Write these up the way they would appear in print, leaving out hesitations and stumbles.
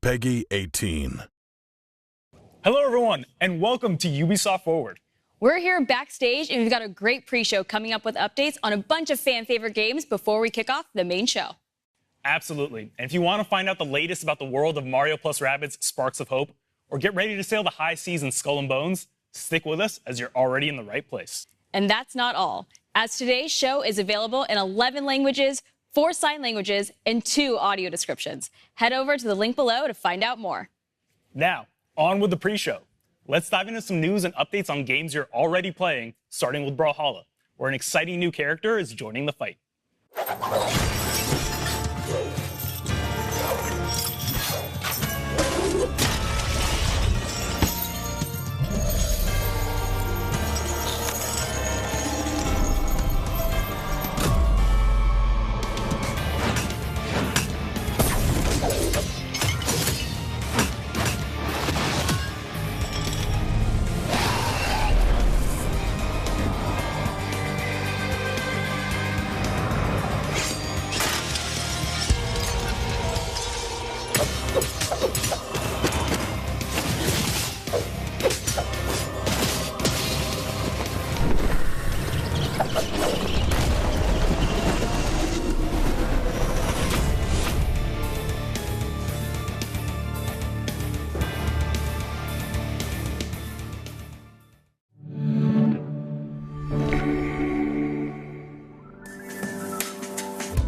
Peggy 18. Hello, everyone, and welcome to Ubisoft Forward. We're here backstage, and we've got a great pre-show coming up with updates on a bunch of fan-favorite games before we kick off the main show. Absolutely. And if you want to find out the latest about the world of Mario plus Rabbids Sparks of Hope, or get ready to sail the high seas in Skull and Bones, stick with us as you're already in the right place. And that's not all, as today's show is available in 11 languages, 4 sign languages, and 2 audio descriptions. Head over to the link below to find out more. Now, on with the pre-show. Let's dive into some news and updates on games you're already playing, starting with Brawlhalla, where an exciting new character is joining the fight.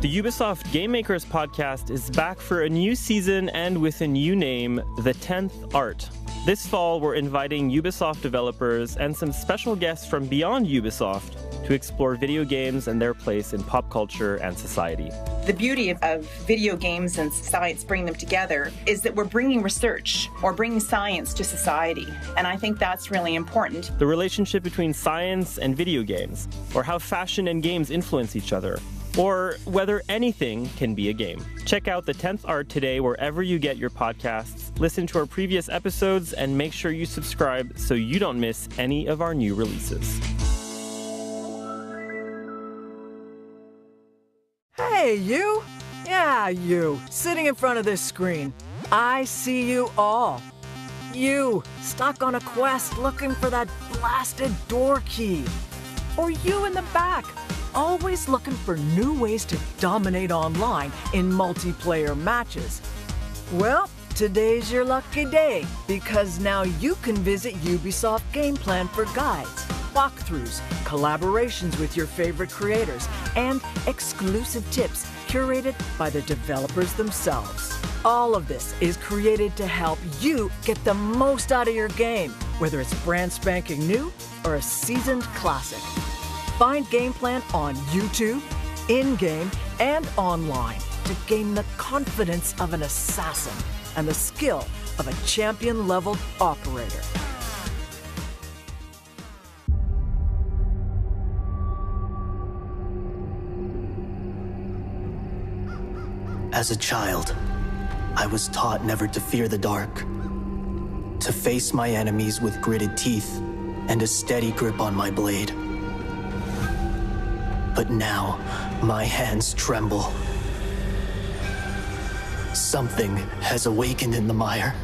The Ubisoft Game Makers podcast is back for a new season and with a new name, The 10th Art. This fall, we're inviting Ubisoft developers and some special guests from beyond Ubisoft to explore video games and their place in pop culture and society. The beauty of video games and science, bringing them together, is that we're bringing research or bringing science to society. And I think that's really important. The relationship between science and video games, or how fashion and games influence each other, or whether anything can be a game. Check out The 10th Art today wherever you get your podcasts. Listen to our previous episodes and make sure you subscribe so you don't miss any of our new releases. Hey, you! Yeah, you, sitting in front of this screen. I see you all. You, stuck on a quest looking for that blasted door key. Or you in the back, always looking for new ways to dominate online in multiplayer matches. Well, today's your lucky day, because now you can visit Ubisoft Game Plan for guides, walkthroughs, collaborations with your favorite creators, and exclusive tips curated by the developers themselves. All of this is created to help you get the most out of your game, whether it's brand spanking new or a seasoned classic. Find Game Plan on YouTube, in-game, and online to gain the confidence of an assassin and the skill of a champion-leveled operator. As a child, I was taught never to fear the dark, to face my enemies with gritted teeth and a steady grip on my blade. But now, my hands tremble. Something has awakened in the mire.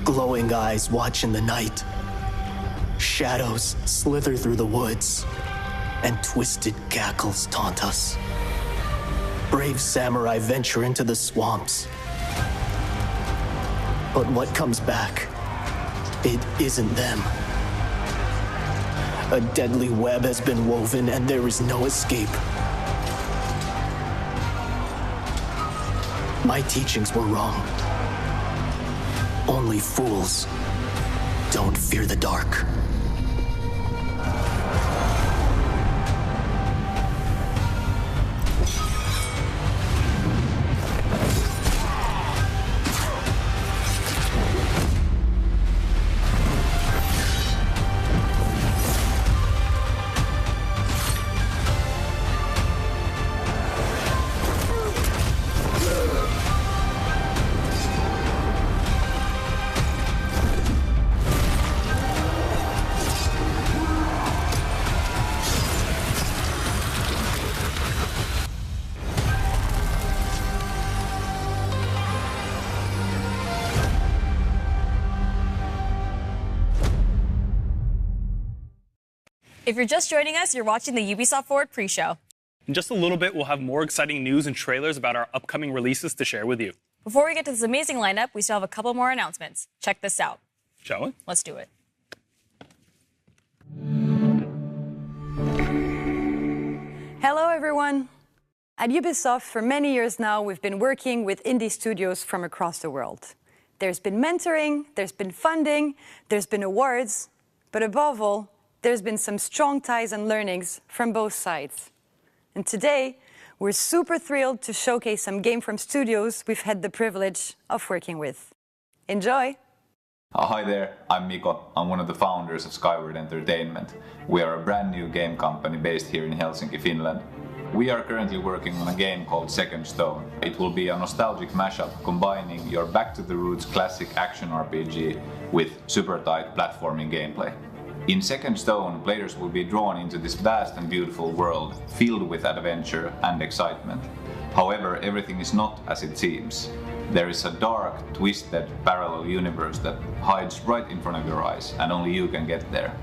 Glowing eyes watch in the night. Shadows slither through the woods, and twisted cackles taunt us. Brave samurai venture into the swamps. But what comes back? It isn't them. A deadly web has been woven, and there is no escape. My teachings were wrong. Only fools don't fear the dark. If you're just joining us, you're watching the Ubisoft Forward pre-show. In just a little bit, we'll have more exciting news and trailers about our upcoming releases to share with you. Before we get to this amazing lineup, we still have a couple more announcements. Check this out. Shall we? Let's do it. Hello, everyone. At Ubisoft, for many years now, we've been working with indie studios from across the world. There's been mentoring, there's been funding, there's been awards, but above all, there's been some strong ties and learnings from both sides. And today, we're super thrilled to showcase some games from studios we've had the privilege of working with. Enjoy! Hi there, I'm Miko. I'm one of the founders of Skyward Entertainment. We are a brand new game company based here in Helsinki, Finland. We are currently working on a game called Second Stone. It will be a nostalgic mashup combining your back-to-the-roots classic action RPG with super tight platforming gameplay. In Second Stone, players will be drawn into this vast and beautiful world filled with adventure and excitement. However, everything is not as it seems. There is a dark, twisted, parallel universe that hides right in front of your eyes, and only you can get there.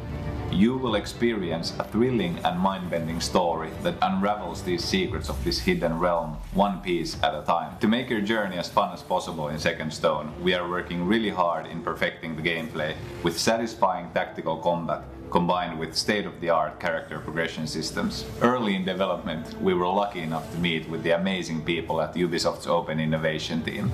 You will experience a thrilling and mind-bending story that unravels these secrets of this hidden realm, one piece at a time. To make your journey as fun as possible in Second Stone, we are working really hard in perfecting the gameplay with satisfying tactical combat combined with state-of-the-art character progression systems. Early in development, we were lucky enough to meet with the amazing people at Ubisoft's Open Innovation team.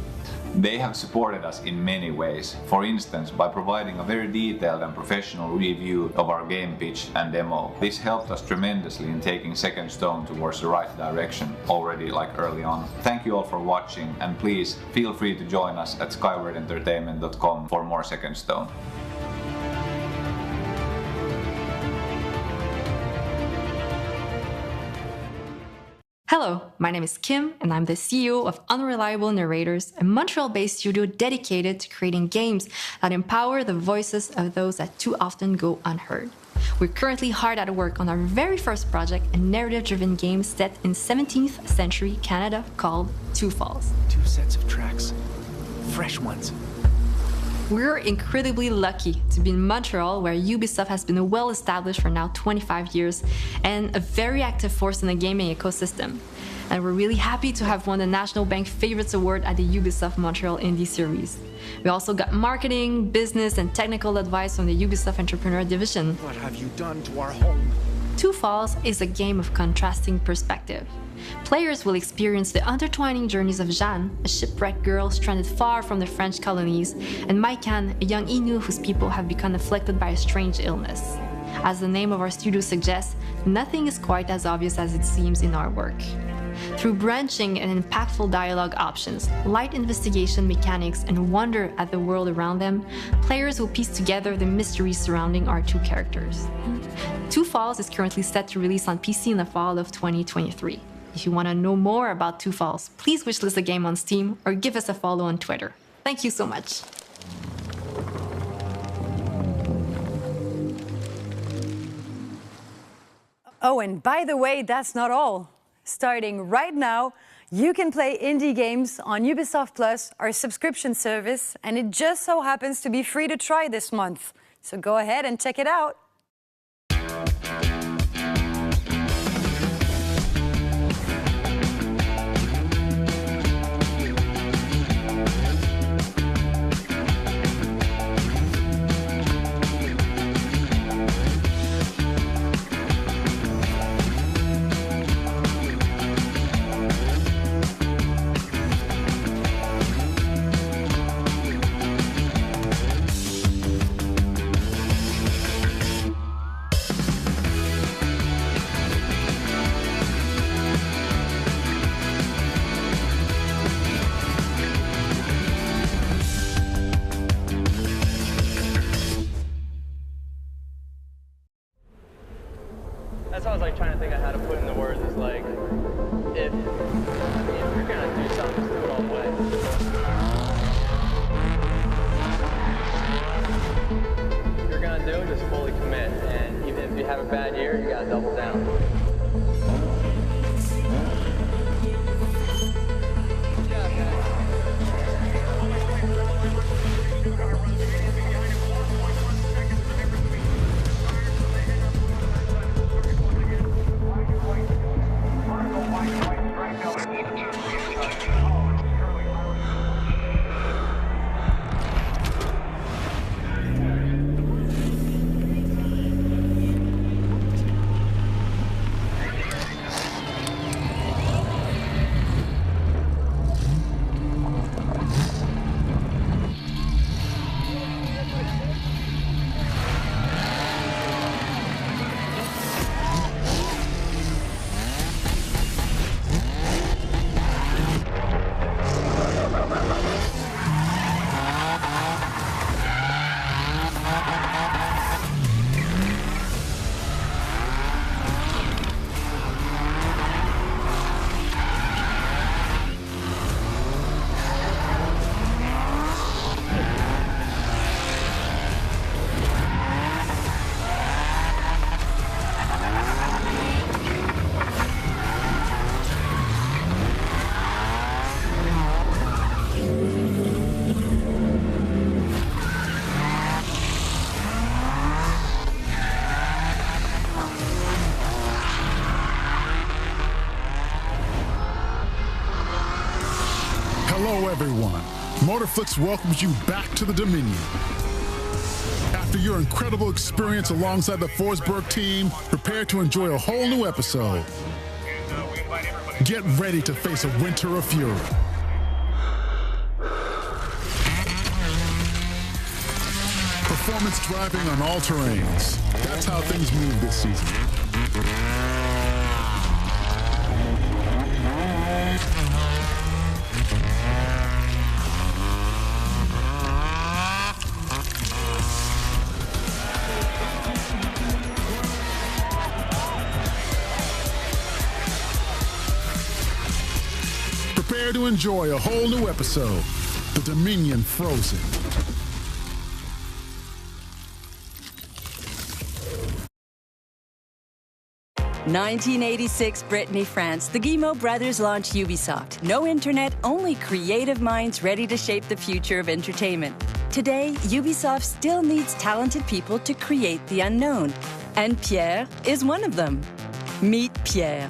They have supported us in many ways, for instance by providing a very detailed and professional review of our game pitch and demo. This helped us tremendously in taking Second Stone towards the right direction already early on. Thank you all for watching, and please feel free to join us at skywardentertainment.com for more Second Stone. Hello, my name is Kim, and I'm the CEO of Unreliable Narrators, a Montreal-based studio dedicated to creating games that empower the voices of those that too often go unheard. We're currently hard at work on our very first project, a narrative-driven game set in 17th century Canada called Two Falls. 2 sets of tracks. Fresh ones. We're incredibly lucky to be in Montreal, where Ubisoft has been well established for now 25 years and a very active force in the gaming ecosystem. And we're really happy to have won the National Bank Favorites Award at the Ubisoft Montreal Indie Series. We also got marketing, business, and technical advice from the Ubisoft Entrepreneur Division. What have you done to our home? Two Falls is a game of contrasting perspective. Players will experience the intertwining journeys of Jeanne, a shipwrecked girl stranded far from the French colonies, and Maikan, a young Innu whose people have become afflicted by a strange illness. As the name of our studio suggests, nothing is quite as obvious as it seems in our work. Through branching and impactful dialogue options, light investigation mechanics, and wonder at the world around them, players will piece together the mysteries surrounding our two characters. Two Falls is currently set to release on PC in the fall of 2023. If you want to know more about Two Falls, please wishlist the game on Steam or give us a follow on Twitter. Thank you so much. Oh, and by the way, that's not all. Starting right now, you can play indie games on Ubisoft Plus, our subscription service, and it just so happens to be free to try this month. So go ahead and check it out. That's how I was trying to think of how to put in the words. Is if you're gonna do something, just do it all the way. If you're gonna do it, just fully commit. And even if you have a bad year, you gotta double down. Motorflix welcomes you back to the Dominion. After your incredible experience alongside the Forsberg team, prepare to enjoy a whole new episode. Get ready to face a winter of fury. Performance driving on all terrains. That's how things move this season. Prepare to enjoy a whole new episode, The Dominion Frozen. In 1986, Brittany, France, the Guillemot brothers launched Ubisoft. No internet, only creative minds ready to shape the future of entertainment. Today, Ubisoft still needs talented people to create the unknown. And Pierre is one of them. Meet Pierre.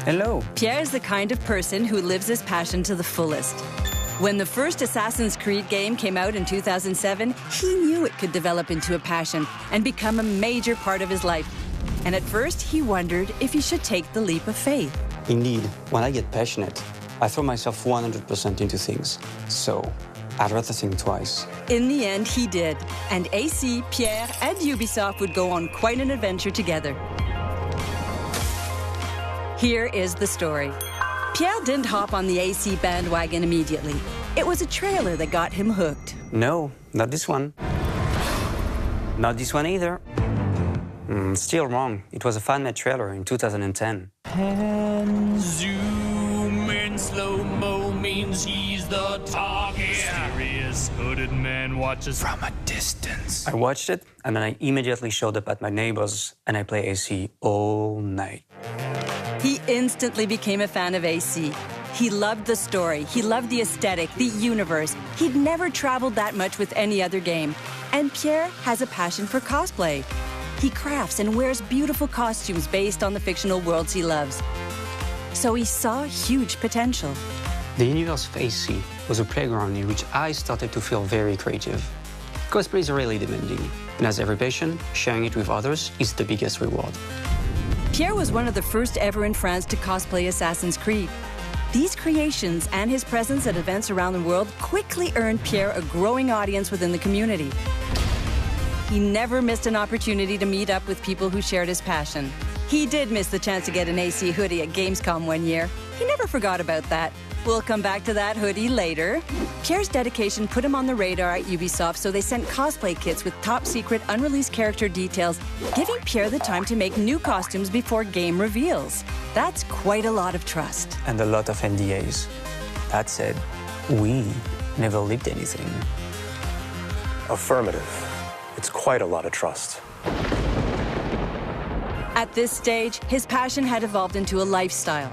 Hello. Pierre is the kind of person who lives his passion to the fullest. When the first Assassin's Creed game came out in 2007, he knew it could develop into a passion and become a major part of his life. And at first, he wondered if he should take the leap of faith. Indeed, when I get passionate, I throw myself 100% into things. So, I'd rather think twice. In the end, he did. And AC, Pierre, and Ubisoft would go on quite an adventure together. Here is the story. Pierre didn't hop on the AC bandwagon immediately. It was a trailer that got him hooked. No, not this one. Not this one either. Still wrong. It was a fan-made trailer in 2010. And zoom in slow-mo means he's the target. Mysterious hooded man watches from a distance. I watched it, and then I immediately showed up at my neighbor's, and I play AC all night. He instantly became a fan of AC. He loved the story, he loved the aesthetic, the universe. He'd never traveled that much with any other game. And Pierre has a passion for cosplay. He crafts and wears beautiful costumes based on the fictional worlds he loves. So he saw huge potential. The universe of AC was a playground in which I started to feel very creative. Cosplay is really demanding, and as every passion, sharing it with others is the biggest reward. Pierre was one of the first ever in France to cosplay Assassin's Creed. These creations and his presence at events around the world quickly earned Pierre a growing audience within the community. He never missed an opportunity to meet up with people who shared his passion. He did miss the chance to get an AC hoodie at Gamescom one year. He never forgot about that. We'll come back to that hoodie later. Pierre's dedication put him on the radar at Ubisoft, so they sent cosplay kits with top-secret, unreleased character details, giving Pierre the time to make new costumes before game reveals. That's quite a lot of trust. And a lot of NDAs. That said, we never leaked anything. Affirmative. It's quite a lot of trust. At this stage, his passion had evolved into a lifestyle.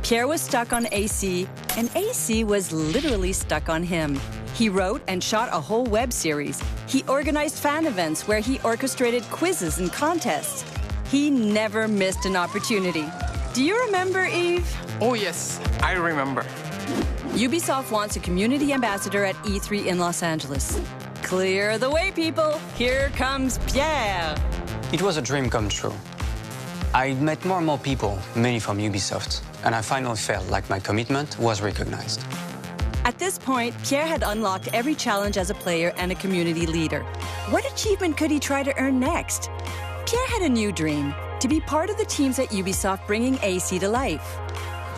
Pierre was stuck on AC, and AC was literally stuck on him. He wrote and shot a whole web series. He organized fan events where he orchestrated quizzes and contests. He never missed an opportunity. Do you remember, Yves? Oh, yes, I remember. Ubisoft wants a community ambassador at E3 in Los Angeles. Clear the way, people. Here comes Pierre. It was a dream come true. I met more and more people, many from Ubisoft, and I finally felt like my commitment was recognized. At this point, Pierre had unlocked every challenge as a player and a community leader. What achievement could he try to earn next? Pierre had a new dream, to be part of the teams at Ubisoft bringing AC to life.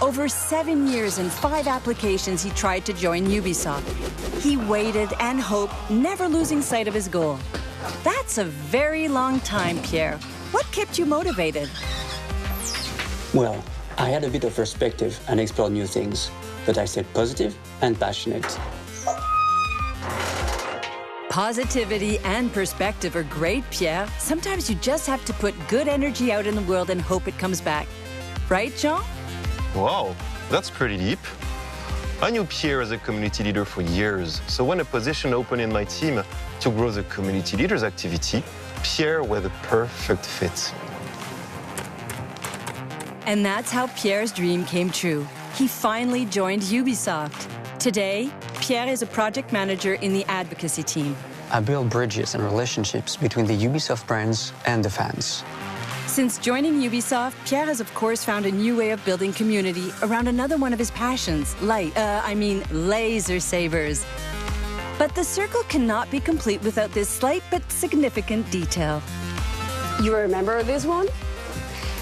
Over 7 years and 5 applications, he tried to join Ubisoft. He waited and hoped, never losing sight of his goal. That's a very long time, Pierre. What kept you motivated? Well, I had a bit of perspective and explored new things, but I stayed positive and passionate. Positivity and perspective are great, Pierre. Sometimes you just have to put good energy out in the world and hope it comes back. Right, Jean? Wow, that's pretty deep. I knew Pierre as a community leader for years, so when a position opened in my team to grow the community leaders activity, Pierre was the perfect fit. And that's how Pierre's dream came true. He finally joined Ubisoft. Today, Pierre is a project manager in the advocacy team. I build bridges and relationships between the Ubisoft brands and the fans. Since joining Ubisoft, Pierre has of course found a new way of building community around another one of his passions, laser sabers. But the circle cannot be complete without this slight but significant detail. You remember this one?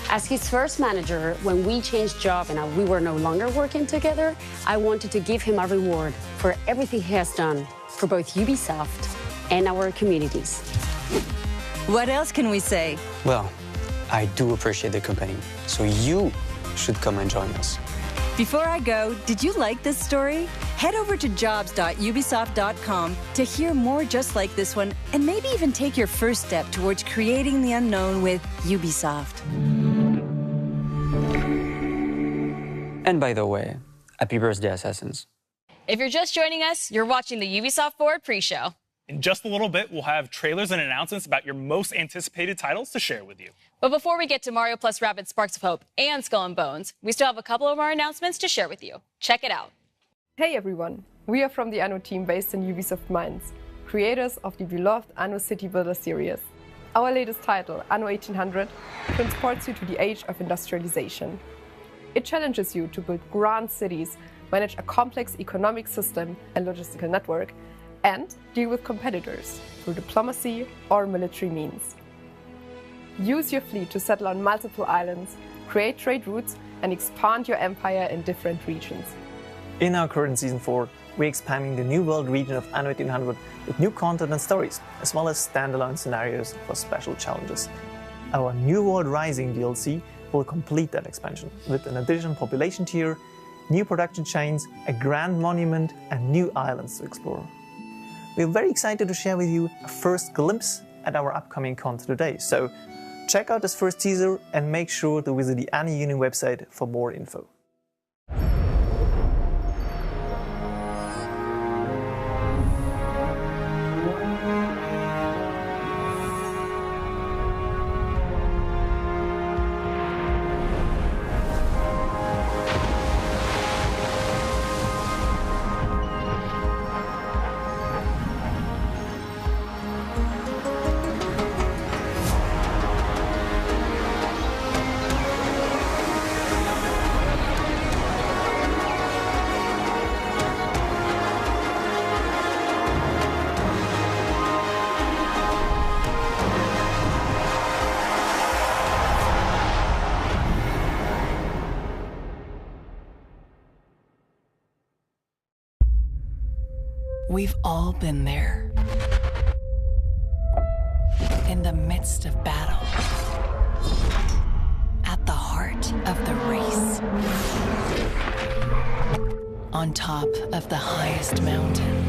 As his first manager, when we changed job and we were no longer working together, I wanted to give him a reward for everything he has done for both Ubisoft and our communities. What else can we say? Well, I do appreciate the company, so you should come and join us. Before I go, did you like this story? Head over to jobs.ubisoft.com to hear more just like this one, and maybe even take your first step towards creating the unknown with Ubisoft. And by the way, happy birthday, Assassins. If you're just joining us, you're watching the Ubisoft Forward pre-show. In just a little bit, we'll have trailers and announcements about your most anticipated titles to share with you. But before we get to Mario plus Rabbids Sparks of Hope and Skull and Bones, we still have a couple of our announcements to share with you. Check it out. Hey everyone, we are from the Anno team based in Ubisoft Mainz, creators of the beloved Anno City Builder series. Our latest title, Anno 1800, transports you to the age of industrialization. It challenges you to build grand cities, manage a complex economic system and logistical network, and deal with competitors through diplomacy or military means. Use your fleet to settle on multiple islands, create trade routes, and expand your empire in different regions. In our current Season 4, we're expanding the New World region of Anno 1800 with new content and stories, as well as standalone scenarios for special challenges. Our New World Rising DLC will complete that expansion with an additional population tier, new production chains, a grand monument, and new islands to explore. We're very excited to share with you a first glimpse at our upcoming content today, so check out this first teaser and make sure to visit the Anno Union website for more info. We've all been there. In the midst of battle. At the heart of the race. On top of the highest mountain.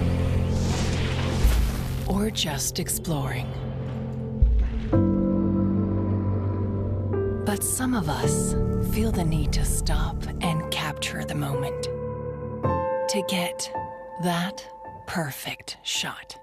Or just exploring. But some of us feel the need to stop and capture the moment. To get that perfect shot.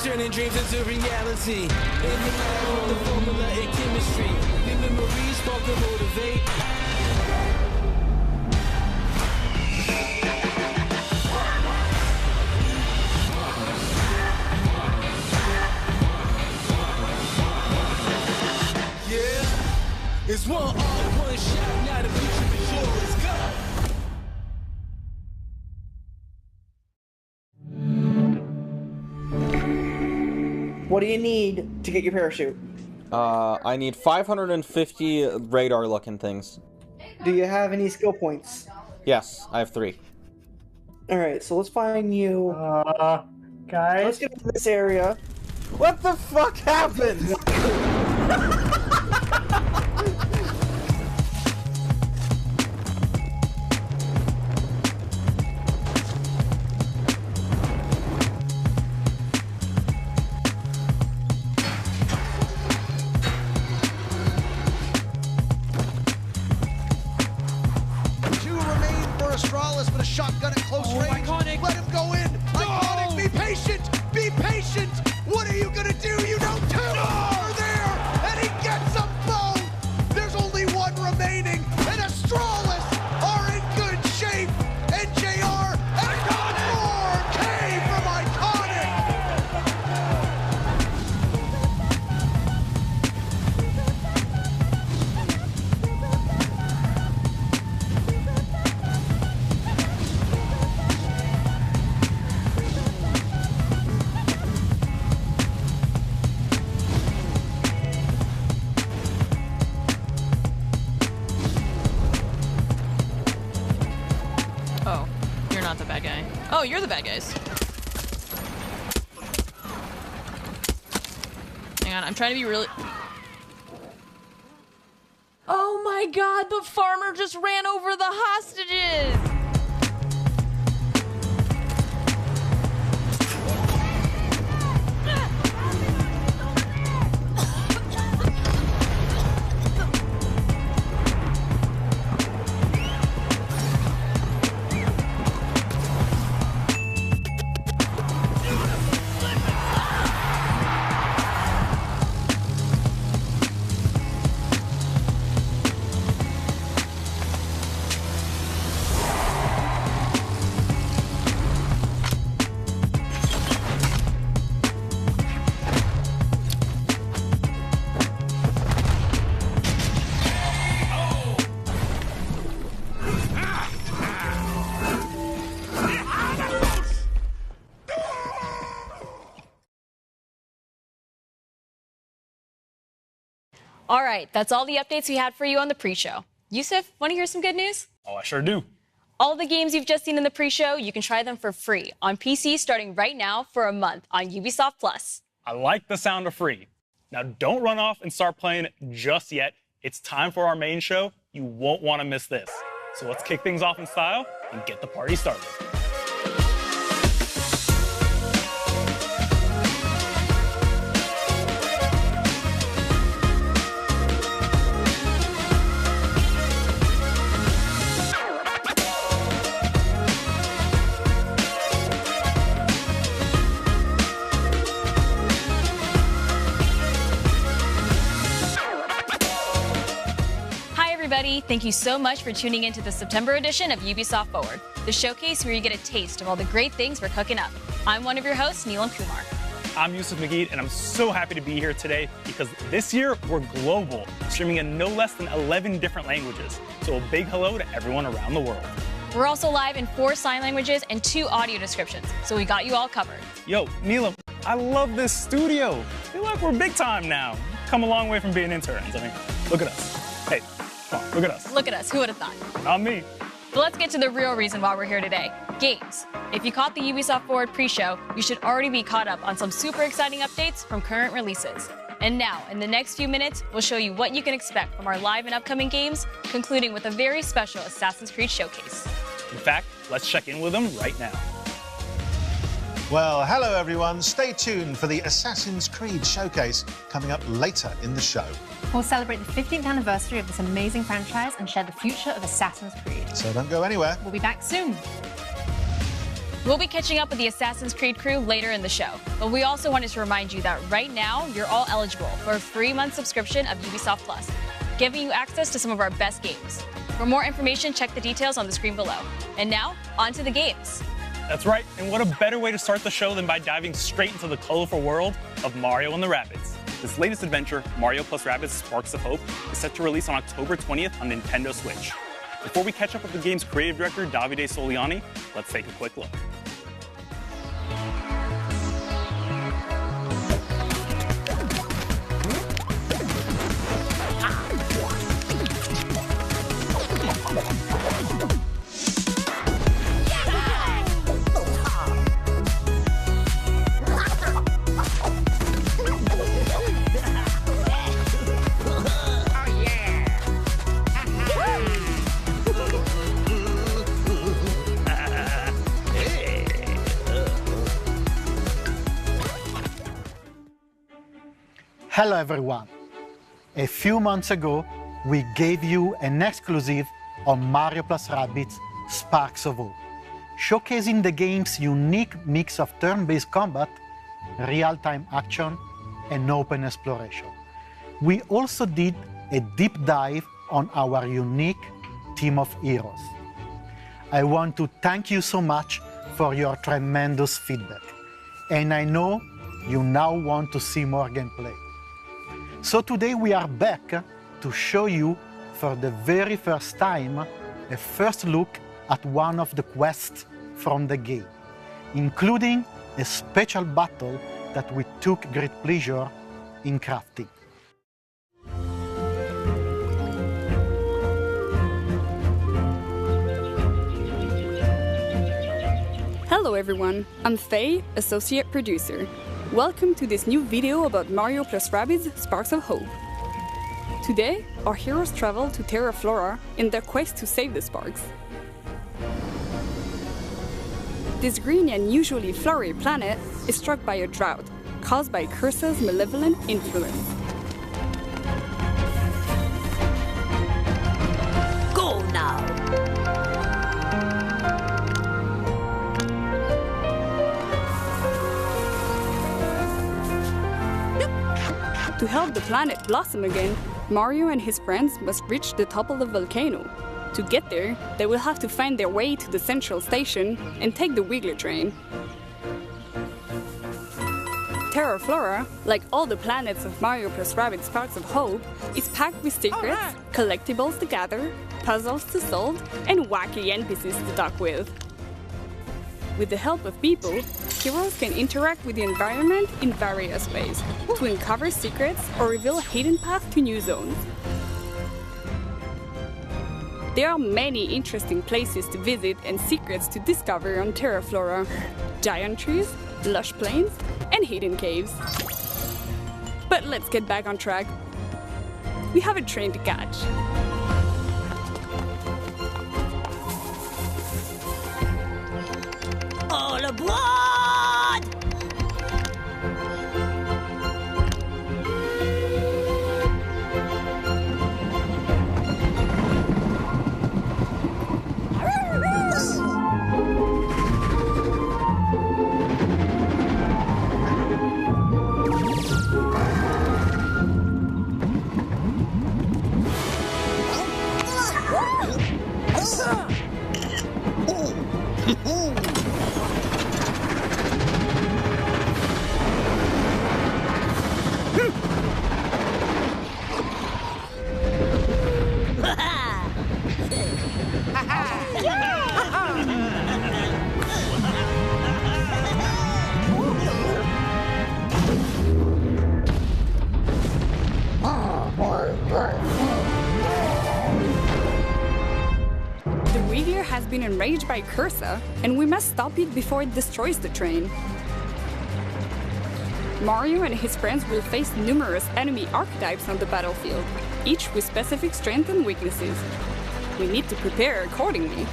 Turning dreams into reality. In the lab, the formula and chemistry. The memories spark and motivate. Yeah, it's one all, one shot. Now the future is yours. Go. What do you need to get your parachute? I need 550 radar-looking things. Do you have any skill points? Yes, I have 3. Alright, so let's find you... guys? Let's get into this area. What the fuck happened? Astralis with a shotgun at close range. Iconic. Let him go in. No. Iconic, be patient. Be patient. What are you going to do? You know two are there. And he gets them both. There's only one remaining. And Astralis are in good shape. And JR and 4K from Iconic. Not the bad guy. Oh, you're the bad guys. Hang on, I'm trying to be really... Oh my god, the farmer just ran over the hostages! All right, that's all the updates we had for you on the pre-show. Yusuf, want to hear some good news? Oh, I sure do. All the games you've just seen in the pre-show, you can try them for free on PC starting right now for a month on Ubisoft Plus. I like the sound of free. Now, don't run off and start playing just yet. It's time for our main show. You won't want to miss this. So let's kick things off in style and get the party started. Everybody, thank you so much for tuning into the September edition of Ubisoft Forward, the showcase where you get a taste of all the great things we're cooking up. I'm one of your hosts, Neelam Kumar. I'm Yusuf Magid, and I'm so happy to be here today because this year we're global, streaming in no less than 11 different languages. So a big hello to everyone around the world. We're also live in 4 sign languages and 2 audio descriptions, so we got you all covered. Yo, Neelam, I love this studio. I feel like we're big time now. Come a long way from being interns. I mean, look at us. Hey. Come on, look at us. Look at us. Who would have thought? Not me. But let's get to the real reason why we're here today. Games. If you caught the Ubisoft Forward pre-show, you should already be caught up on some super exciting updates from current releases. And now, in the next few minutes, we'll show you what you can expect from our live and upcoming games, concluding with a very special Assassin's Creed showcase. In fact, let's check in with them right now. Well, hello everyone. Stay tuned for the Assassin's Creed showcase coming up later in the show. We'll celebrate the 15th anniversary of this amazing franchise and share the future of Assassin's Creed. So don't go anywhere. We'll be back soon. We'll be catching up with the Assassin's Creed crew later in the show, but we also wanted to remind you that right now, you're all eligible for a free month subscription of Ubisoft Plus, giving you access to some of our best games. For more information, check the details on the screen below. And now, on to the games. That's right, and what a better way to start the show than by diving straight into the colorful world of Mario and the Rabbids. This latest adventure, Mario plus Rabbids Sparks of Hope, is set to release on October 20th on Nintendo Switch. Before we catch up with the game's creative director, Davide Soliani, let's take a quick look. Hello everyone. A few months ago, we gave you an exclusive on Mario + Rabbids Sparks of Hope, showcasing the game's unique mix of turn-based combat, real-time action, and open exploration. We also did a deep dive on our unique team of heroes. I want to thank you so much for your tremendous feedback, and I know you now want to see more gameplay. So today we are back to show you for the very first time a first look at one of the quests from the game, including a special battle that we took great pleasure in crafting. Hello everyone, I'm Faye, Associate Producer. Welcome to this new video about Mario + Rabbids Sparks of Hope. Today, our heroes travel to Terra Flora in their quest to save the Sparks. This green and usually flowery planet is struck by a drought, caused by Cursa's malevolent influence. Go now! To help the planet blossom again, Mario and his friends must reach the top of the volcano. To get there, they will have to find their way to the central station and take the Wiggler train. Terra Flora, like all the planets of Mario + Rabbids Sparks of Hope, is packed with secrets, collectibles to gather, puzzles to solve, and wacky NPCs to talk with. With the help of people, heroes can interact with the environment in various ways to uncover secrets or reveal hidden paths to new zones. There are many interesting places to visit and secrets to discover on Terra Flora: giant trees, lush plains, and hidden caves. But let's get back on track. We have a train to catch. All aboard! The Wiggler has been enraged by Cursa, and we must stop it before it destroys the train. Mario and his friends will face numerous enemy archetypes on the battlefield, each with specific strengths and weaknesses. We need to prepare accordingly.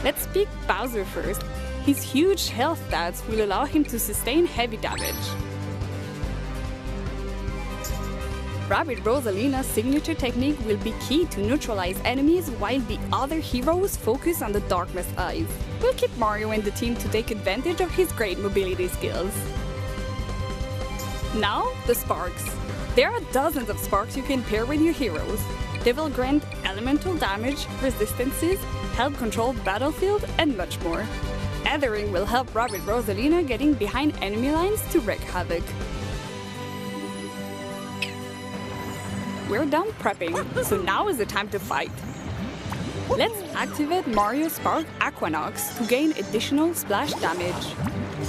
Let's pick Bowser first. His huge health stats will allow him to sustain heavy damage. Rabbid Rosalina's signature technique will be key to neutralize enemies while the other heroes focus on the Darkness Eyes. We'll keep Mario and the team to take advantage of his great mobility skills. Now, the Sparks. There are dozens of Sparks you can pair with your heroes. They will grant elemental damage, resistances, help control the battlefield, and much more. Ethering will help Rabbid Rosalina getting behind enemy lines to wreak havoc. We're done prepping, so now is the time to fight. Let's activate Mario's Spark Aquanox to gain additional splash damage.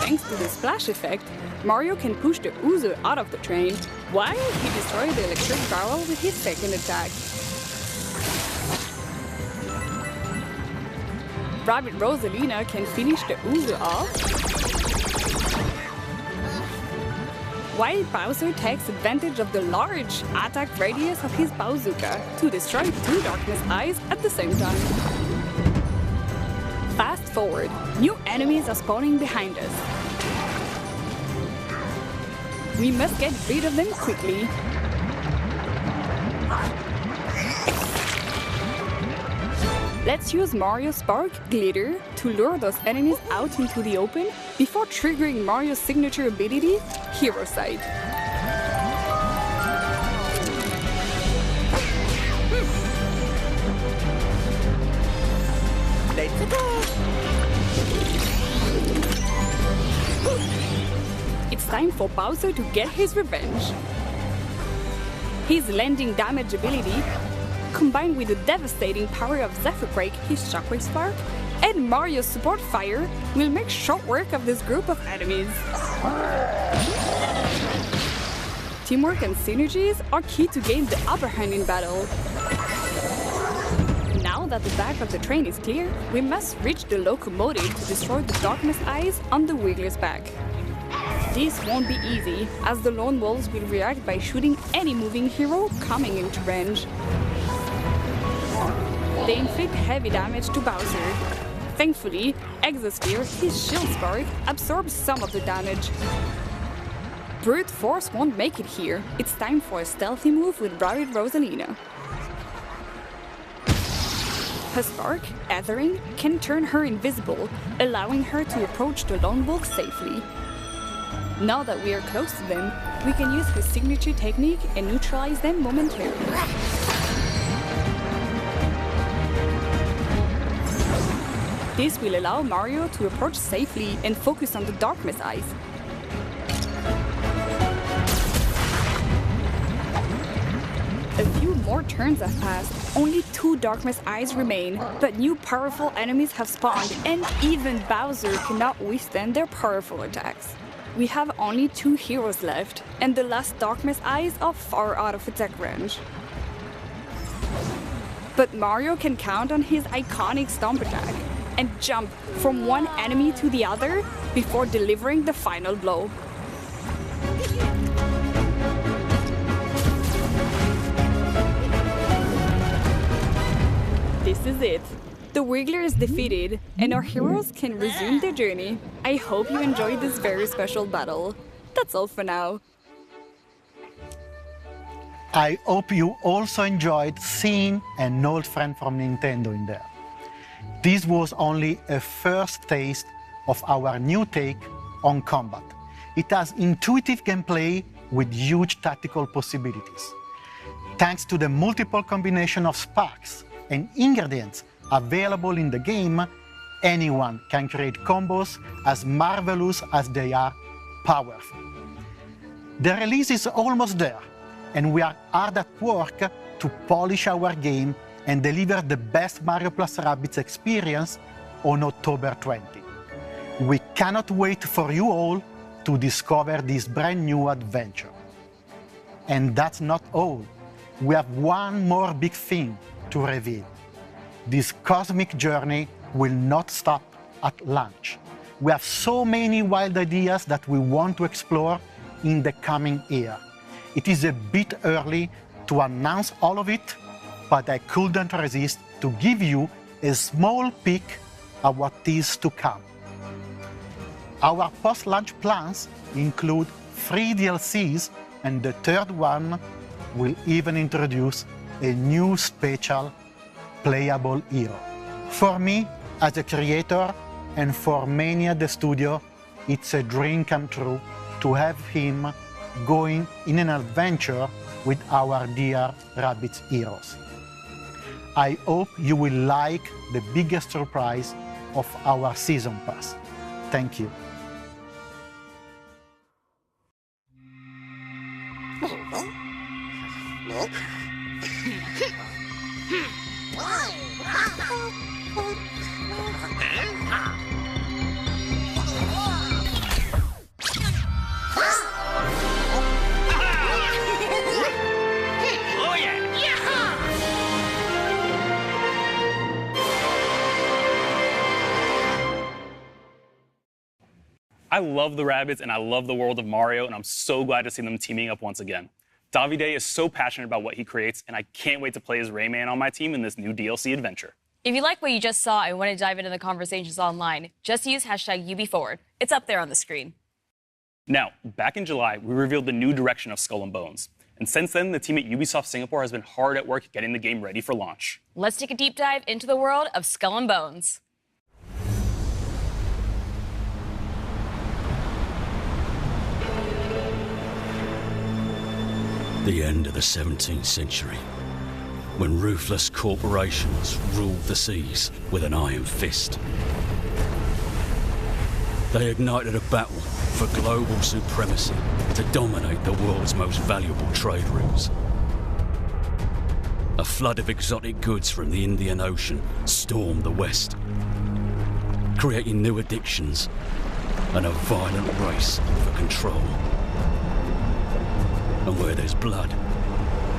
Thanks to the splash effect, Mario can push the Ouzo out of the train, while he destroys the electric barrel with his second attack. Rabbid Rosalina can finish the Ouzo off, while Bowser takes advantage of the large attack radius of his bazooka to destroy two Darkness Eyes at the same time. Fast forward, new enemies are spawning behind us. We must get rid of them quickly. Let's use Mario's Spark Glitter to lure those enemies out into the open before triggering Mario's signature ability, Hero Sight. Let's go! It's time for Bowser to get his revenge. His landing damage ability, combined with the devastating power of Zephyr Break, his Shockwave Spark, and Mario's support fire, will make short work of this group of enemies. Teamwork and synergies are key to gain the upper hand in battle. Now that the back of the train is clear, we must reach the locomotive to destroy the Darkness Eyes on the Wiggler's back. This won't be easy, as the Lone Wolves will react by shooting any moving hero coming into range. They inflict heavy damage to Bowser. Thankfully, Exosphere, his Shield Spark, absorbs some of the damage. Brute Force won't make it here. It's time for a stealthy move with Rabbit Rosalina. Her Spark, Ethering, can turn her invisible, allowing her to approach the Lone Wolf safely. Now that we are close to them, we can use her signature technique and neutralize them momentarily. This will allow Mario to approach safely and focus on the Darkness Eyes. A few more turns have passed, only 2 Darkness Eyes remain, but new powerful enemies have spawned, and even Bowser cannot withstand their powerful attacks. We have only 2 heroes left, and the last Darkness Eyes are far out of attack range. But Mario can count on his iconic Stomp attack and jump from one enemy to the other before delivering the final blow. This is it. The Wiggler is defeated, and our heroes can resume their journey. I hope you enjoyed this very special battle. That's all for now. I hope you also enjoyed seeing an old friend from Nintendo in there. This was only a first taste of our new take on combat. It has intuitive gameplay with huge tactical possibilities. Thanks to the multiple combination of sparks and ingredients available in the game, anyone can create combos as marvelous as they are powerful. The release is almost there, and we are hard at work to polish our game and deliver the best Mario + Rabbids experience on October 20. We cannot wait for you all to discover this brand new adventure. And that's not all. We have one more big thing to reveal. This cosmic journey will not stop at launch. We have so many wild ideas that we want to explore in the coming year. It is a bit early to announce all of it, but I couldn't resist to give you a small peek at what is to come. Our post-launch plans include 3 DLCs, and the third one will even introduce a new special playable hero. For me, as a creator, and for many at the studio, it's a dream come true to have him going in an adventure with our dear Rabbids heroes. I hope you will like the biggest surprise of our season pass. Thank you. I love the Rabbids and I love the world of Mario, and I'm so glad to see them teaming up once again. Davide is so passionate about what he creates, and I can't wait to play as Rayman on my team in this new DLC adventure. If you like what you just saw and want to dive into the conversations online, just use #UbiForward. It's up there on the screen. Now, back in July, we revealed the new direction of Skull and Bones. And since then, the team at Ubisoft Singapore has been hard at work getting the game ready for launch. Let's take a deep dive into the world of Skull and Bones. The end of the 17th century, when ruthless corporations ruled the seas with an iron fist. They ignited a battle for global supremacy to dominate the world's most valuable trade routes. A flood of exotic goods from the Indian Ocean stormed the West, creating new addictions and a violent race for control. And where there's blood,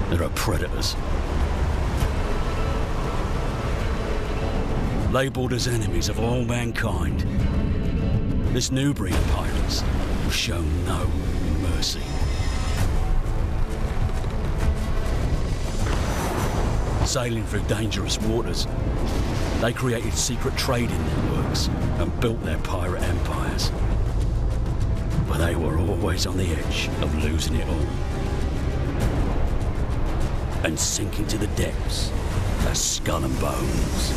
there are predators. Labelled as enemies of all mankind, this new breed of pirates was shown no mercy. Sailing through dangerous waters, they created secret trading networks and built their pirate empires. But they were always on the edge of losing it all and sinking to the depths as Skull and Bones.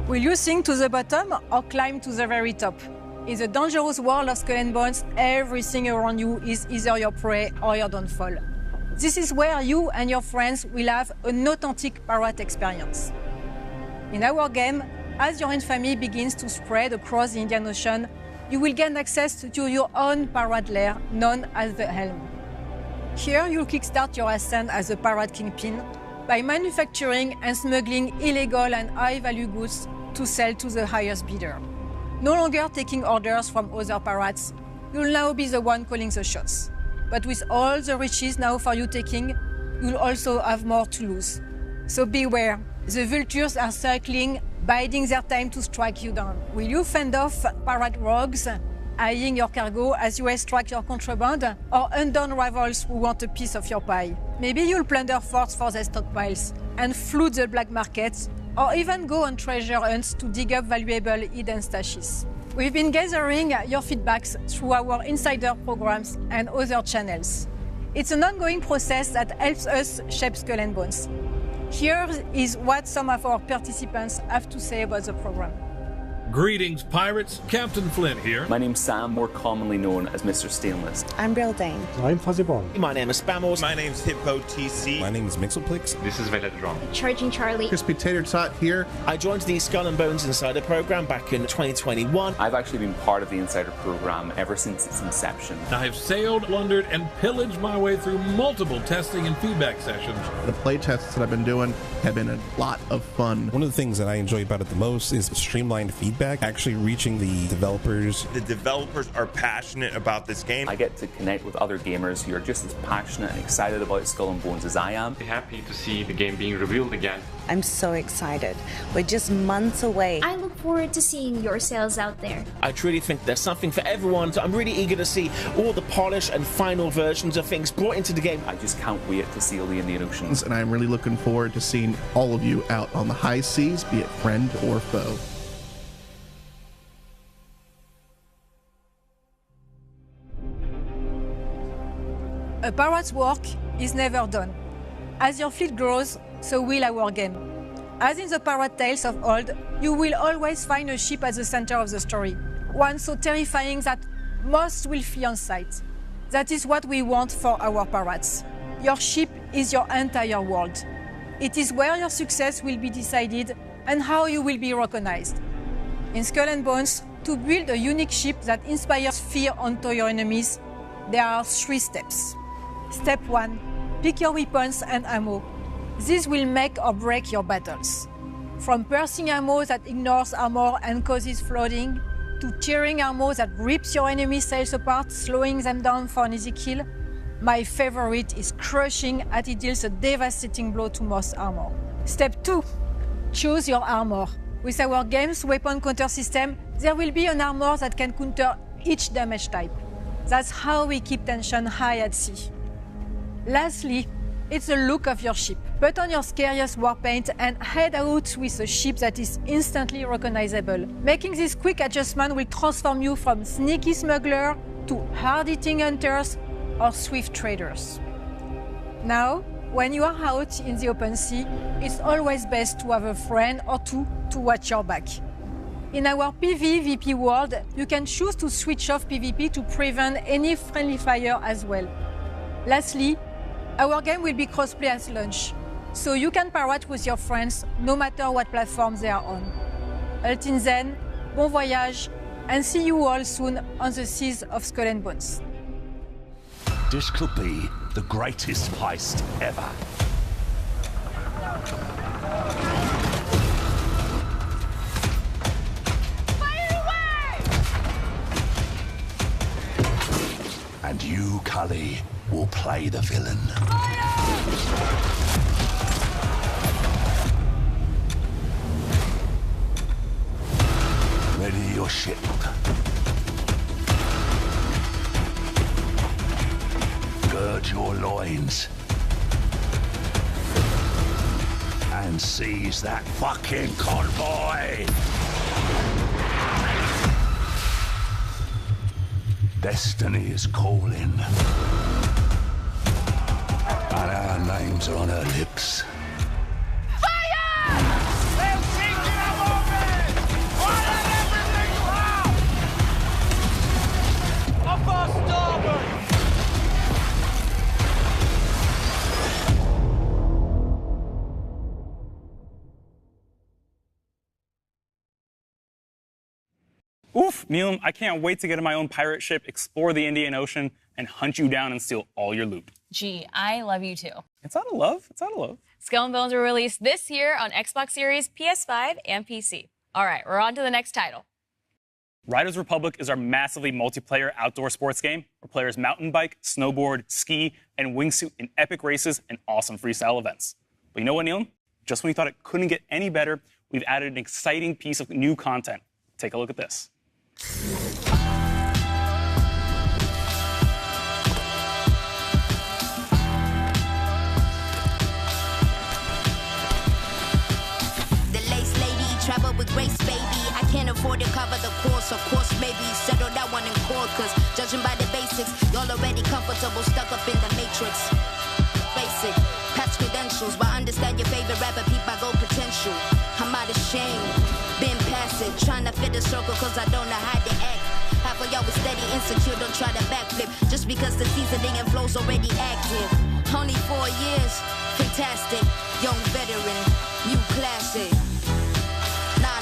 Will you sink to the bottom or climb to the very top? In the dangerous world of Skull and Bones, everything around you is either your prey or your downfall. This is where you and your friends will have an authentic pirate experience. In our game, as your infamy begins to spread across the Indian Ocean, you will gain access to your own pirate lair, known as the Helm. Here, you'll kickstart your ascent as a pirate kingpin by manufacturing and smuggling illegal and high-value goods to sell to the highest bidder. No longer taking orders from other pirates, you'll now be the one calling the shots. But with all the riches now for you taking, you'll also have more to lose. So beware, the vultures are circling, biding their time to strike you down. Will you fend off pirate rogues, eyeing your cargo as you extract your contraband, or undone rivals who want a piece of your pie? Maybe you'll plunder forts for their stockpiles and flood the black markets, or even go on treasure hunts to dig up valuable hidden stashes. We've been gathering your feedbacks through our insider programs and other channels. It's an ongoing process that helps us shape Skull and Bones. Here is what some of our participants have to say about the program. Greetings, pirates. Captain Flint here. My name's Sam, more commonly known as Mr. Stainless. I'm Brilldane. I'm Fuzzyball. My name is Spamos. My name's Hippo TC. My name is Mixelplix. This is Veledron. Charging Charlie. Crispy Tater Tot here. I joined the Skull and Bones Insider program back in 2021. I've actually been part of the Insider program ever since its inception. I've sailed, plundered, and pillaged my way through multiple testing and feedback sessions. The play tests that I've been doing have been a lot of fun. One of the things that I enjoy about it the most is streamlined feedback, actually reaching the developers. The developers are passionate about this game. I get to connect with other gamers who are just as passionate and excited about Skull and Bones as I am. I'm happy to see the game being revealed again. I'm so excited. We're just months away. I look forward to seeing your sales out there. I truly think there's something for everyone, so I'm really eager to see all the polished and final versions of things brought into the game. I just can't wait to sail the Indian Ocean. And I'm really looking forward to seeing all of you out on the high seas, be it friend or foe. A pirate's work is never done. As your fleet grows, so will our game. As in the pirate tales of old, you will always find a ship at the center of the story, one so terrifying that most will flee on sight. That is what we want for our pirates. Your ship is your entire world. It is where your success will be decided and how you will be recognized. In Skull and Bones, to build a unique ship that inspires fear onto your enemies, there are 3 steps. Step 1. Pick your weapons and ammo. This will make or break your battles. From piercing ammo that ignores armor and causes flooding, to tearing ammo that rips your enemy's sails apart, slowing them down for an easy kill, my favorite is crushing as it deals a devastating blow to most armor. Step 2. Choose your armor. With our game's weapon counter system, there will be an armor that can counter each damage type. That's how we keep tension high at sea. Lastly, it's the look of your ship. Put on your scariest warpaint and head out with a ship that is instantly recognizable. Making this quick adjustment will transform you from sneaky smuggler to hard-hitting hunters or swift traders. Now, when you are out in the open sea, it's always best to have a friend or two to watch your back. In our PvVP world, you can choose to switch off PvP to prevent any friendly fire as well. Lastly, our game will be crossplay at launch, so you can pirate with your friends no matter what platform they are on. Until then, bon voyage, and see you all soon on the seas of Skull and Bones. This could be the greatest heist ever. Fire away! And you, Cully, will play the villain. Ready your ship. Gird your loins. And seize that fucking convoy! Destiny is calling. And our names are on her lips. Oof, Neelam, I can't wait to get in my own pirate ship, explore the Indian Ocean, and hunt you down and steal all your loot. Gee, I love you too. It's out of love. It's out of love. Skull and Bones were released this year on Xbox Series, PS5, and PC. All right, we're on to the next title. Riders Republic is our massively multiplayer outdoor sports game where players mountain bike, snowboard, ski, and wingsuit in epic races and awesome freestyle events. But you know what, Neelam? Just when you thought it couldn't get any better, we've added an exciting piece of new content. Take a look at this. Travel with grace, baby. I can't afford to cover the course. Of course, maybe settle that one in court. Cause judging by the basics, y'all already comfortable, stuck up in the matrix. Basic, patch credentials, but understand your favorite rapper, peep my gold potential. I'm out of shame, been passive, trying to fit the circle cause I don't know how to act. Half of y'all was steady, insecure, don't try to backflip. Just because the seasoning and flow's already active. Only 4 years, fantastic. Young veteran, new classic.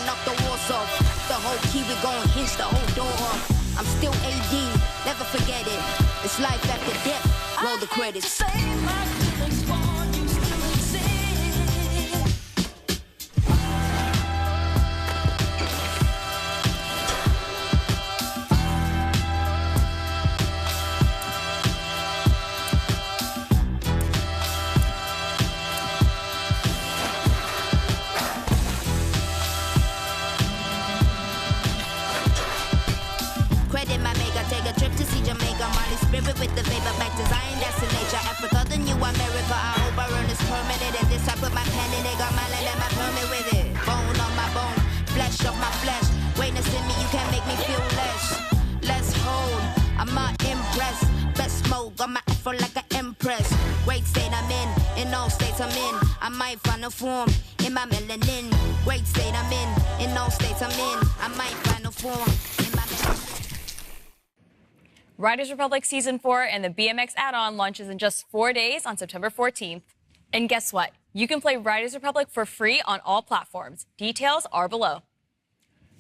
Knock the walls off. The whole key, we gon' hinge the whole door off. I'm still AD, never forget it. It's life after death. Roll the credits. With the vapor back design, that's in nature. Africa, the new America. I hope I earn this permanent. And this I put my pen in it, got my land and my permit with it. Bone on my bone, flesh of my flesh. Greatness in me, you can't make me feel less. Let's hold, I'm not impressed. Best mode, got my effort like an empress. Great state I'm in all states I'm in. I might find a form in my melanin. Great state I'm in all states I'm in. I might find a form in my melanin. Riders Republic Season 4 and the BMX add-on launches in just 4 days on September 14th. And guess what? You can play Riders Republic for free on all platforms. Details are below.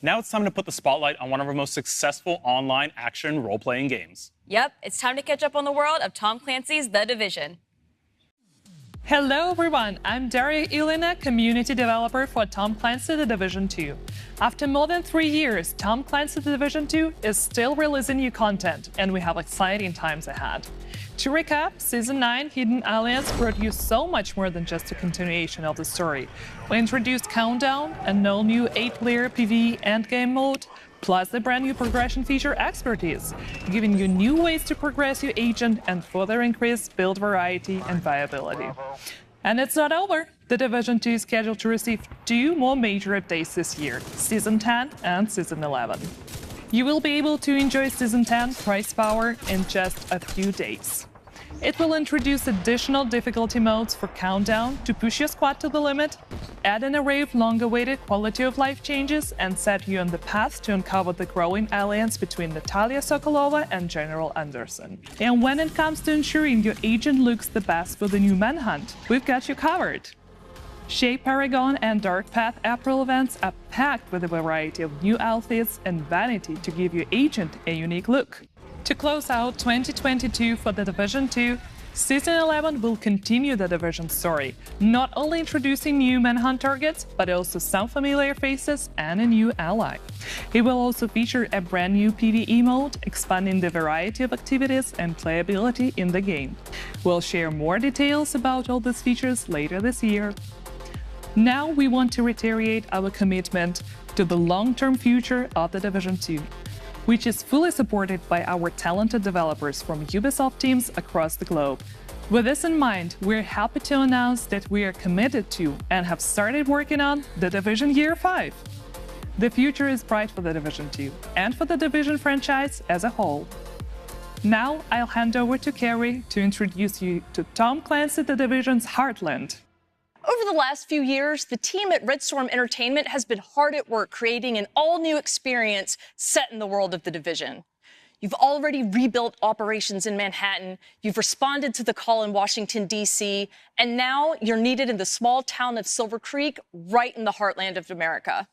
Now it's time to put the spotlight on one of our most successful online action role-playing games. Yep, it's time to catch up on the world of Tom Clancy's The Division. Hello everyone, I'm Daria Ilina, community developer for Tom Clancy The Division 2. After more than 3 years, Tom Clancy The Division 2 is still releasing new content, and we have exciting times ahead. To recap, Season 9 Hidden Alliance brought you so much more than just a continuation of the story. We introduced Countdown, an all-new 8-player PvE endgame mode, plus the brand new progression feature Expertise, giving you new ways to progress your agent and further increase build variety and viability. And it's not over. The Division 2 is scheduled to receive 2 more major updates this year, Season 10 and Season 11. You will be able to enjoy Season 10 price power in just a few days. It will introduce additional difficulty modes for Countdown to push your squad to the limit, add an array of long-awaited quality of life changes, and set you on the path to uncover the growing alliance between Natalia Sokolova and General Anderson. And when it comes to ensuring your agent looks the best for the new Manhunt, we've got you covered. Shape Paragon and Dark Path April events are packed with a variety of new outfits and vanity to give your agent a unique look. To close out 2022 for The Division 2, Season 11 will continue the Division story, not only introducing new Manhunt targets, but also some familiar faces and a new ally. It will also feature a brand new PvE mode, expanding the variety of activities and playability in the game. We'll share more details about all these features later this year. Now we want to reiterate our commitment to the long-term future of The Division 2. Which is fully supported by our talented developers from Ubisoft teams across the globe. With this in mind, we're happy to announce that we are committed to and have started working on The Division Year 5. The future is bright for The Division 2 and for the Division franchise as a whole. Now I'll hand over to Carrie to introduce you to Tom Clancy The Division's Heartland. Over the last few years, the team at Red Storm Entertainment has been hard at work creating an all-new experience set in the world of The Division. You've already rebuilt operations in Manhattan, you've responded to the call in Washington, D.C., and now you're needed in the small town of Silver Creek, right in the heartland of America.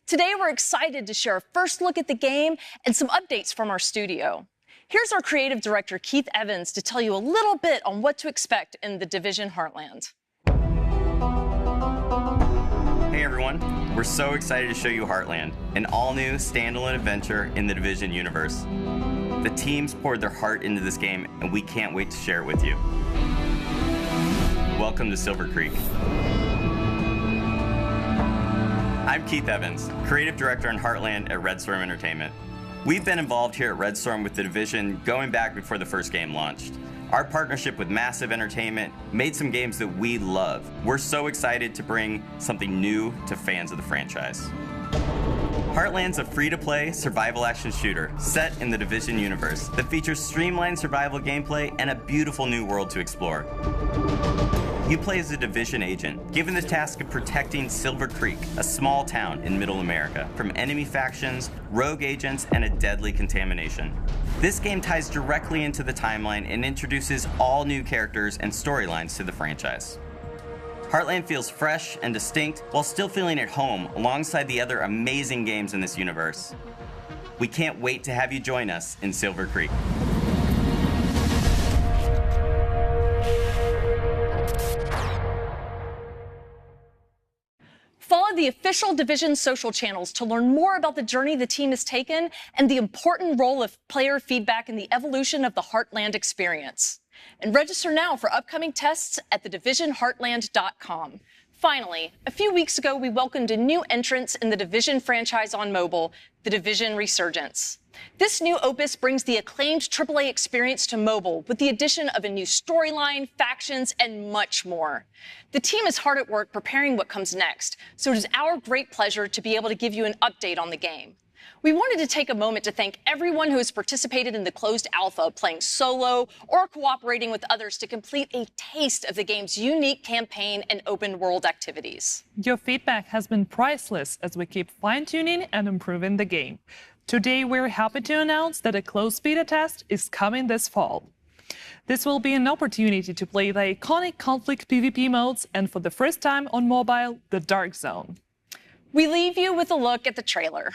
Today, we're excited to share a first look at the game and some updates from our studio. Here's our creative director, Keith Evans, to tell you a little bit on what to expect in the Division Heartland. Hey everyone, we're so excited to show you Heartland, an all-new standalone adventure in the Division universe. The teams poured their heart into this game, and we can't wait to share it with you. Welcome to Silver Creek. I'm Keith Evans, Creative Director in Heartland at Red Storm Entertainment. We've been involved here at Red Storm with the Division going back before the first game launched. Our partnership with Massive Entertainment made some games that we love. We're so excited to bring something new to fans of the franchise. Heartland's a free-to-play survival action shooter set in the Division universe that features streamlined survival gameplay and a beautiful new world to explore. You play as a Division agent, given the task of protecting Silver Creek, a small town in Middle America, from enemy factions, rogue agents, and a deadly contamination. This game ties directly into the timeline and introduces all new characters and storylines to the franchise. Heartland feels fresh and distinct while still feeling at home alongside the other amazing games in this universe. We can't wait to have you join us in Silver Creek. Follow the official Division social channels to learn more about the journey the team has taken and the important role of player feedback in the evolution of the Heartland experience. And register now for upcoming tests at thedivisionheartland.com. Finally, a few weeks ago, we welcomed a new entrance in the Division franchise on mobile, The Division Resurgence. This new opus brings the acclaimed AAA experience to mobile with the addition of a new storyline, factions, and much more. The team is hard at work preparing what comes next, so it is our great pleasure to be able to give you an update on the game. We wanted to take a moment to thank everyone who has participated in the closed alpha, playing solo or cooperating with others to complete a taste of the game's unique campaign and open world activities. Your feedback has been priceless as we keep fine-tuning and improving the game. Today, we're happy to announce that a closed beta test is coming this fall. This will be an opportunity to play the iconic conflict PvP modes and for the first time on mobile, the Dark Zone. We leave you with a look at the trailer.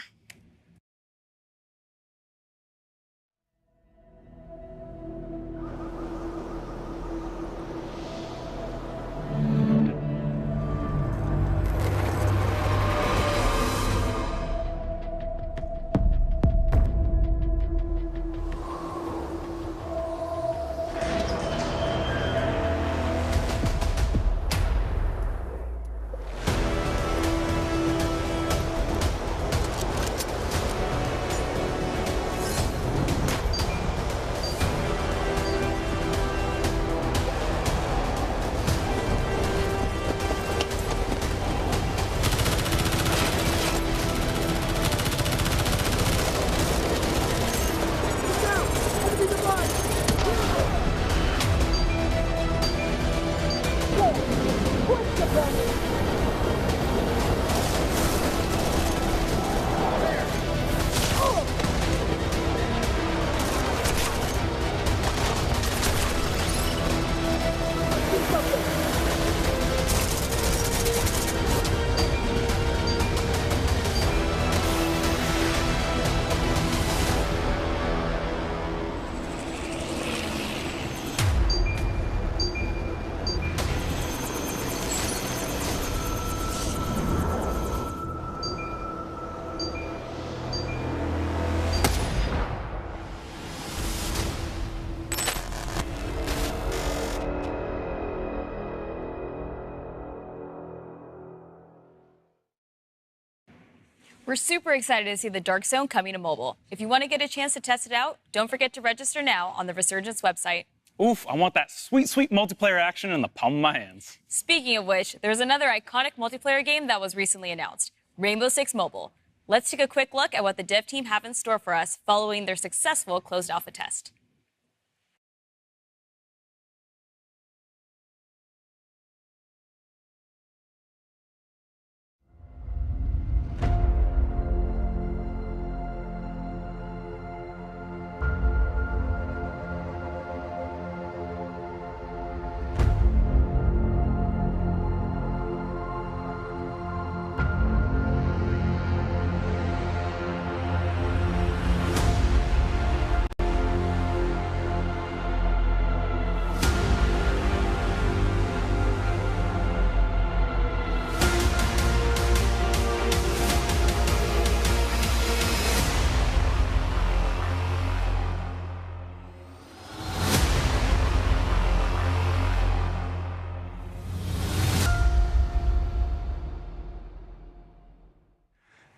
We're super excited to see the Dark Zone coming to mobile. If you want to get a chance to test it out, don't forget to register now on the Resurgence website. Oof, I want that sweet, sweet multiplayer action in the palm of my hands. Speaking of which, there's another iconic multiplayer game that was recently announced, Rainbow Six Mobile. Let's take a quick look at what the dev team have in store for us following their successful closed alpha test.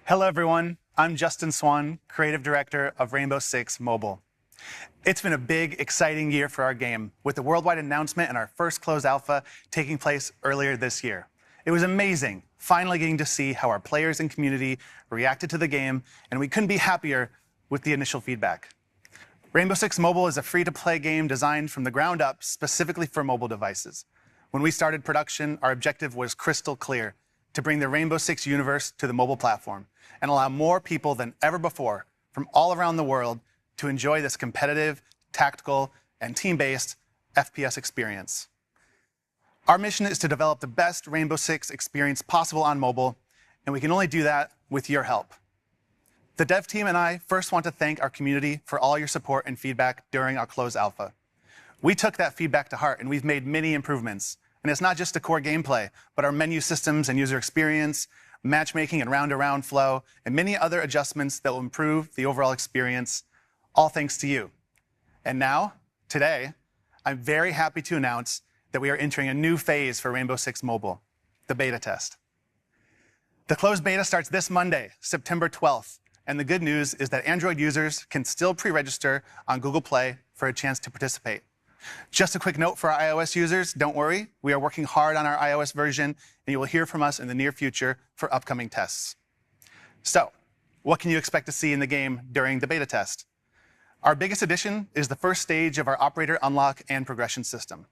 Hello everyone, I'm Justin Swan, Creative Director of Rainbow Six Mobile. It's been a big, exciting year for our game, with the worldwide announcement and our first closed alpha taking place earlier this year. It was amazing, finally getting to see how our players and community reacted to the game, and we couldn't be happier with the initial feedback. Rainbow Six Mobile is a free-to-play game designed from the ground up specifically for mobile devices. When we started production, our objective was crystal clear: to bring the Rainbow Six universe to the mobile platform and allow more people than ever before from all around the world to enjoy this competitive, tactical, and team-based FPS experience. Our mission is to develop the best Rainbow Six experience possible on mobile, and we can only do that with your help. The dev team and I first want to thank our community for all your support and feedback during our closed alpha. We took that feedback to heart, and we've made many improvements. And it's not just the core gameplay, but our menu systems and user experience, matchmaking and round-to-round flow, and many other adjustments that will improve the overall experience, all thanks to you. And now, today, I'm very happy to announce that we are entering a new phase for Rainbow Six Mobile, the beta test. The closed beta starts this Monday, September 12th, and the good news is that Android users can still pre-register on Google Play for a chance to participate. Just a quick note for our iOS users, don't worry, we are working hard on our iOS version, and you will hear from us in the near future for upcoming tests. So, what can you expect to see in the game during the beta test? Our biggest addition is the first stage of our operator unlock and progression system.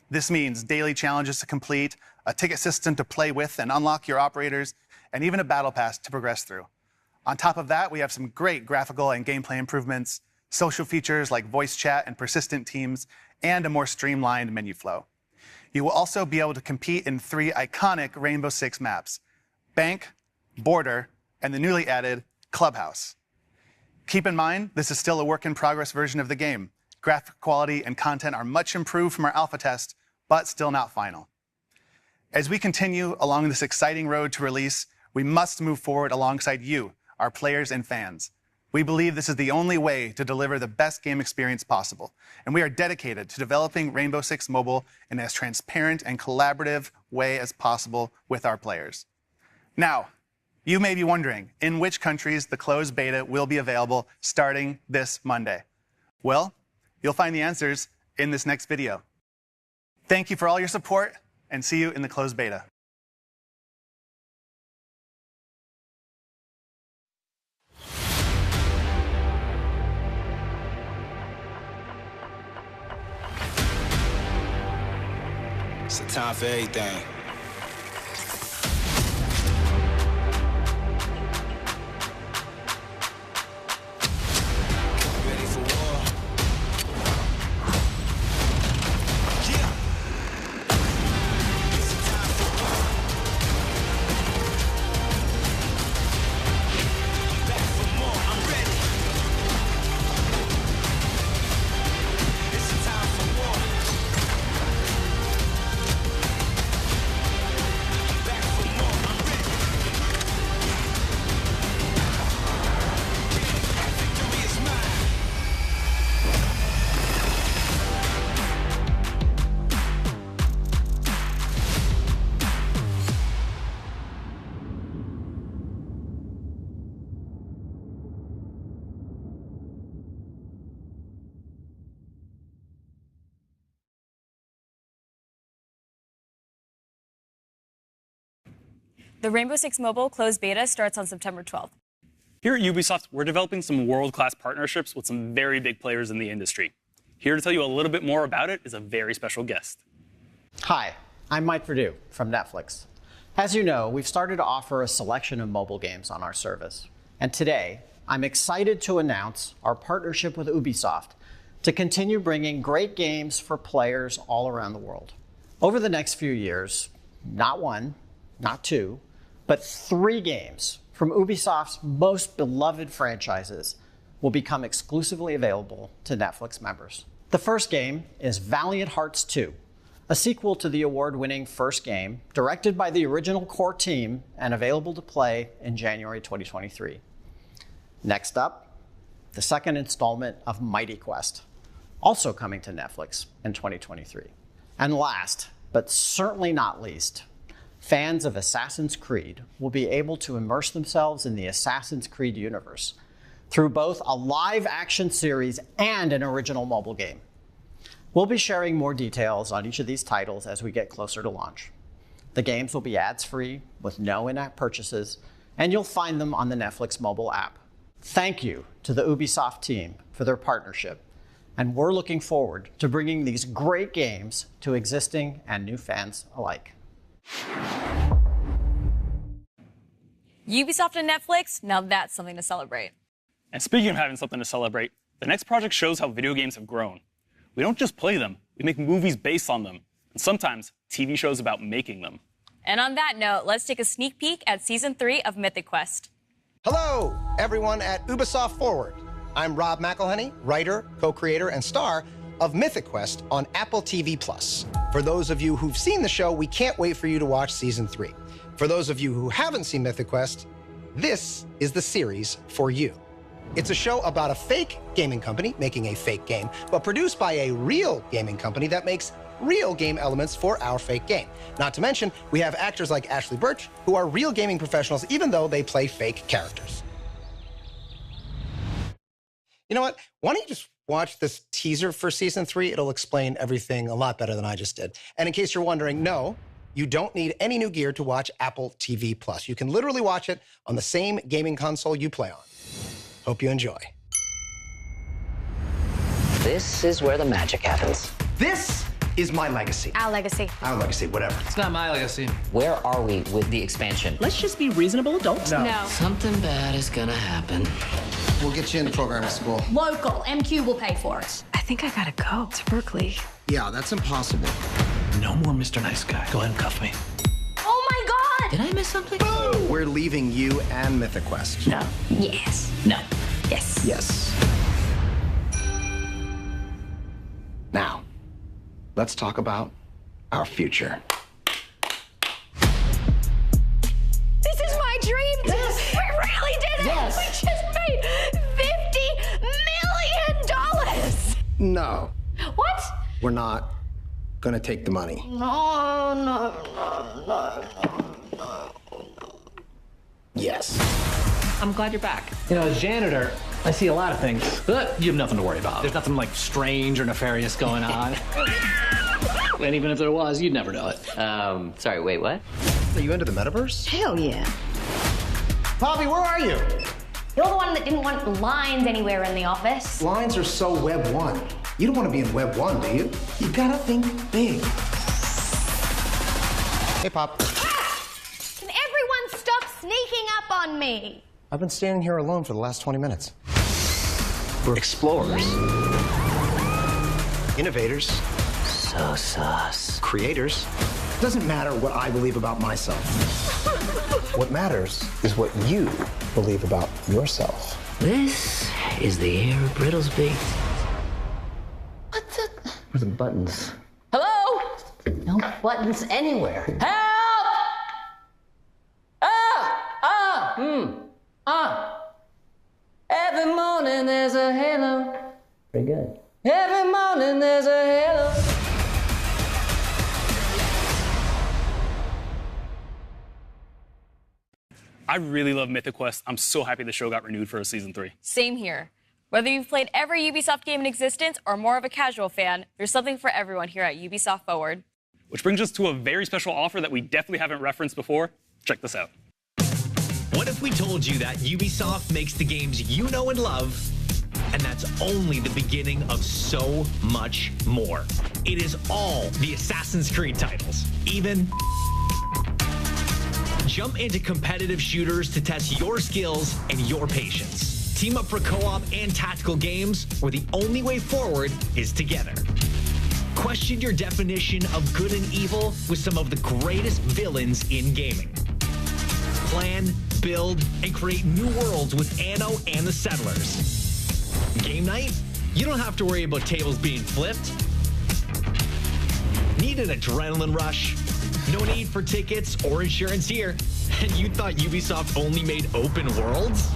This means daily challenges to complete, a ticket system to play with and unlock your operators, and even a battle pass to progress through. On top of that, we have some great graphical and gameplay improvements, social features like voice chat and persistent teams, and a more streamlined menu flow. You will also be able to compete in 3 iconic Rainbow Six maps: Bank, Border, and the newly added Clubhouse. Keep in mind, this is still a work-in-progress version of the game. Graphic quality and content are much improved from our alpha test, but still not final. As we continue along this exciting road to release, we must move forward alongside you, our players and fans. We believe this is the only way to deliver the best game experience possible, and we are dedicated to developing Rainbow Six Mobile in as transparent and collaborative way as possible with our players. Now, you may be wondering in which countries the closed beta will be available starting this Monday. Well, you'll find the answers in this next video. Thank you for all your support, and see you in the closed beta. It's a time for everything. Ready for war? Yeah. It's a time for war. I'm back for more. I'm ready. It's a time for war. The Rainbow Six Mobile closed beta starts on September 12th. Here at Ubisoft, we're developing some world-class partnerships with some very big players in the industry. Here to tell you a little bit more about it is a very special guest. Hi, I'm Mike Verdu from Netflix. As you know, we've started to offer a selection of mobile games on our service. And today, I'm excited to announce our partnership with Ubisoft to continue bringing great games for players all around the world. Over the next few years, not one, not two, but 3 games from Ubisoft's most beloved franchises will become exclusively available to Netflix members. The first game is Valiant Hearts 2, a sequel to the award-winning first game, directed by the original core team and available to play in January 2023. Next up, the second installment of Mighty Quest, also coming to Netflix in 2023. And last, but certainly not least, fans of Assassin's Creed will be able to immerse themselves in the Assassin's Creed universe through both a live-action series and an original mobile game. We'll be sharing more details on each of these titles as we get closer to launch. The games will be ads-free with no in-app purchases, and you'll find them on the Netflix mobile app. Thank you to the Ubisoft team for their partnership, and we're looking forward to bringing these great games to existing and new fans alike. Ubisoft and Netflix, now that's something to celebrate. And speaking of having something to celebrate, the next project shows how video games have grown. We don't just play them, we make movies based on them, and sometimes TV shows about making them. And on that note, let's take a sneak peek at Season 3 of Mythic Quest. Hello, everyone at Ubisoft Forward. I'm Rob McElhenney, writer, co-creator, and star of Mythic Quest on Apple TV+. For those of you who've seen the show, we can't wait for you to watch Season 3. For those of you who haven't seen Mythic Quest, this is the series for you. It's a show about a fake gaming company making a fake game, but produced by a real gaming company that makes real game elements for our fake game. Not to mention, we have actors like Ashley Birch, who are real gaming professionals, even though they play fake characters. You know what? Why don't you just watch this teaser for Season 3? It'll explain everything a lot better than I just did. And in case you're wondering, no, you don't need any new gear to watch Apple TV+. You can literally watch it on the same gaming console you play on. Hope you enjoy. This is where the magic happens. This is my legacy. Our legacy. Our legacy, whatever. It's not my legacy. Where are we with the expansion? Let's just be reasonable adults. No. Something bad is gonna happen. We'll get you into programming school. Local. MQ will pay for it. I think I gotta go to Berkeley. Yeah, that's impossible. No more Mr. Nice Guy. Go ahead and cuff me. Oh my God! Did I miss something? Boom! We're leaving you and Mythic Quest. No. Yes. No. Yes. Yes. Now, let's talk about our future. This is my dream! Yes. We really did it! Yes. We just made $50 million! No. What? We're not gonna take the money. No. Yes. I'm glad you're back. You know, as janitor, I see a lot of things, but you have nothing to worry about. There's nothing like strange or nefarious going on. And even if there was, you'd never know it. Sorry, wait, what? Are you into the metaverse? Hell yeah. Poppy, where are you? You're the one that didn't want lines anywhere in the office. Lines are so Web 1. You don't want to be in Web 1, do you? You gotta think big. Hey, Pop. Can everyone stop sneaking up on me? I've been standing here alone for the last 20 minutes. We're explorers. Innovators. So sus. Creators. It doesn't matter what I believe about myself. What matters is what you believe about yourself. This is the air of Brittlesby. Where are the buttons? Hello? No buttons anywhere. Help! Every morning there's a halo. Pretty good. Every morning there's a halo. I really love Mythic Quest. I'm so happy the show got renewed for a Season 3. Same here. Whether you've played every Ubisoft game in existence or more of a casual fan, there's something for everyone here at Ubisoft Forward. Which brings us to a very special offer that we definitely haven't referenced before, Check this out. What if we told you that Ubisoft makes the games you know and love, and that's only the beginning of so much more? It is all the Assassin's Creed titles, even jump into competitive shooters to test your skills and your patience. Team up for co-op and tactical games where the only way forward is together. Question your definition of good and evil with some of the greatest villains in gaming. Plan, build, and create new worlds with Anno and the Settlers. Game night? You don't have to worry about tables being flipped. Need an adrenaline rush? No need for tickets or insurance here. And you thought Ubisoft only made open worlds?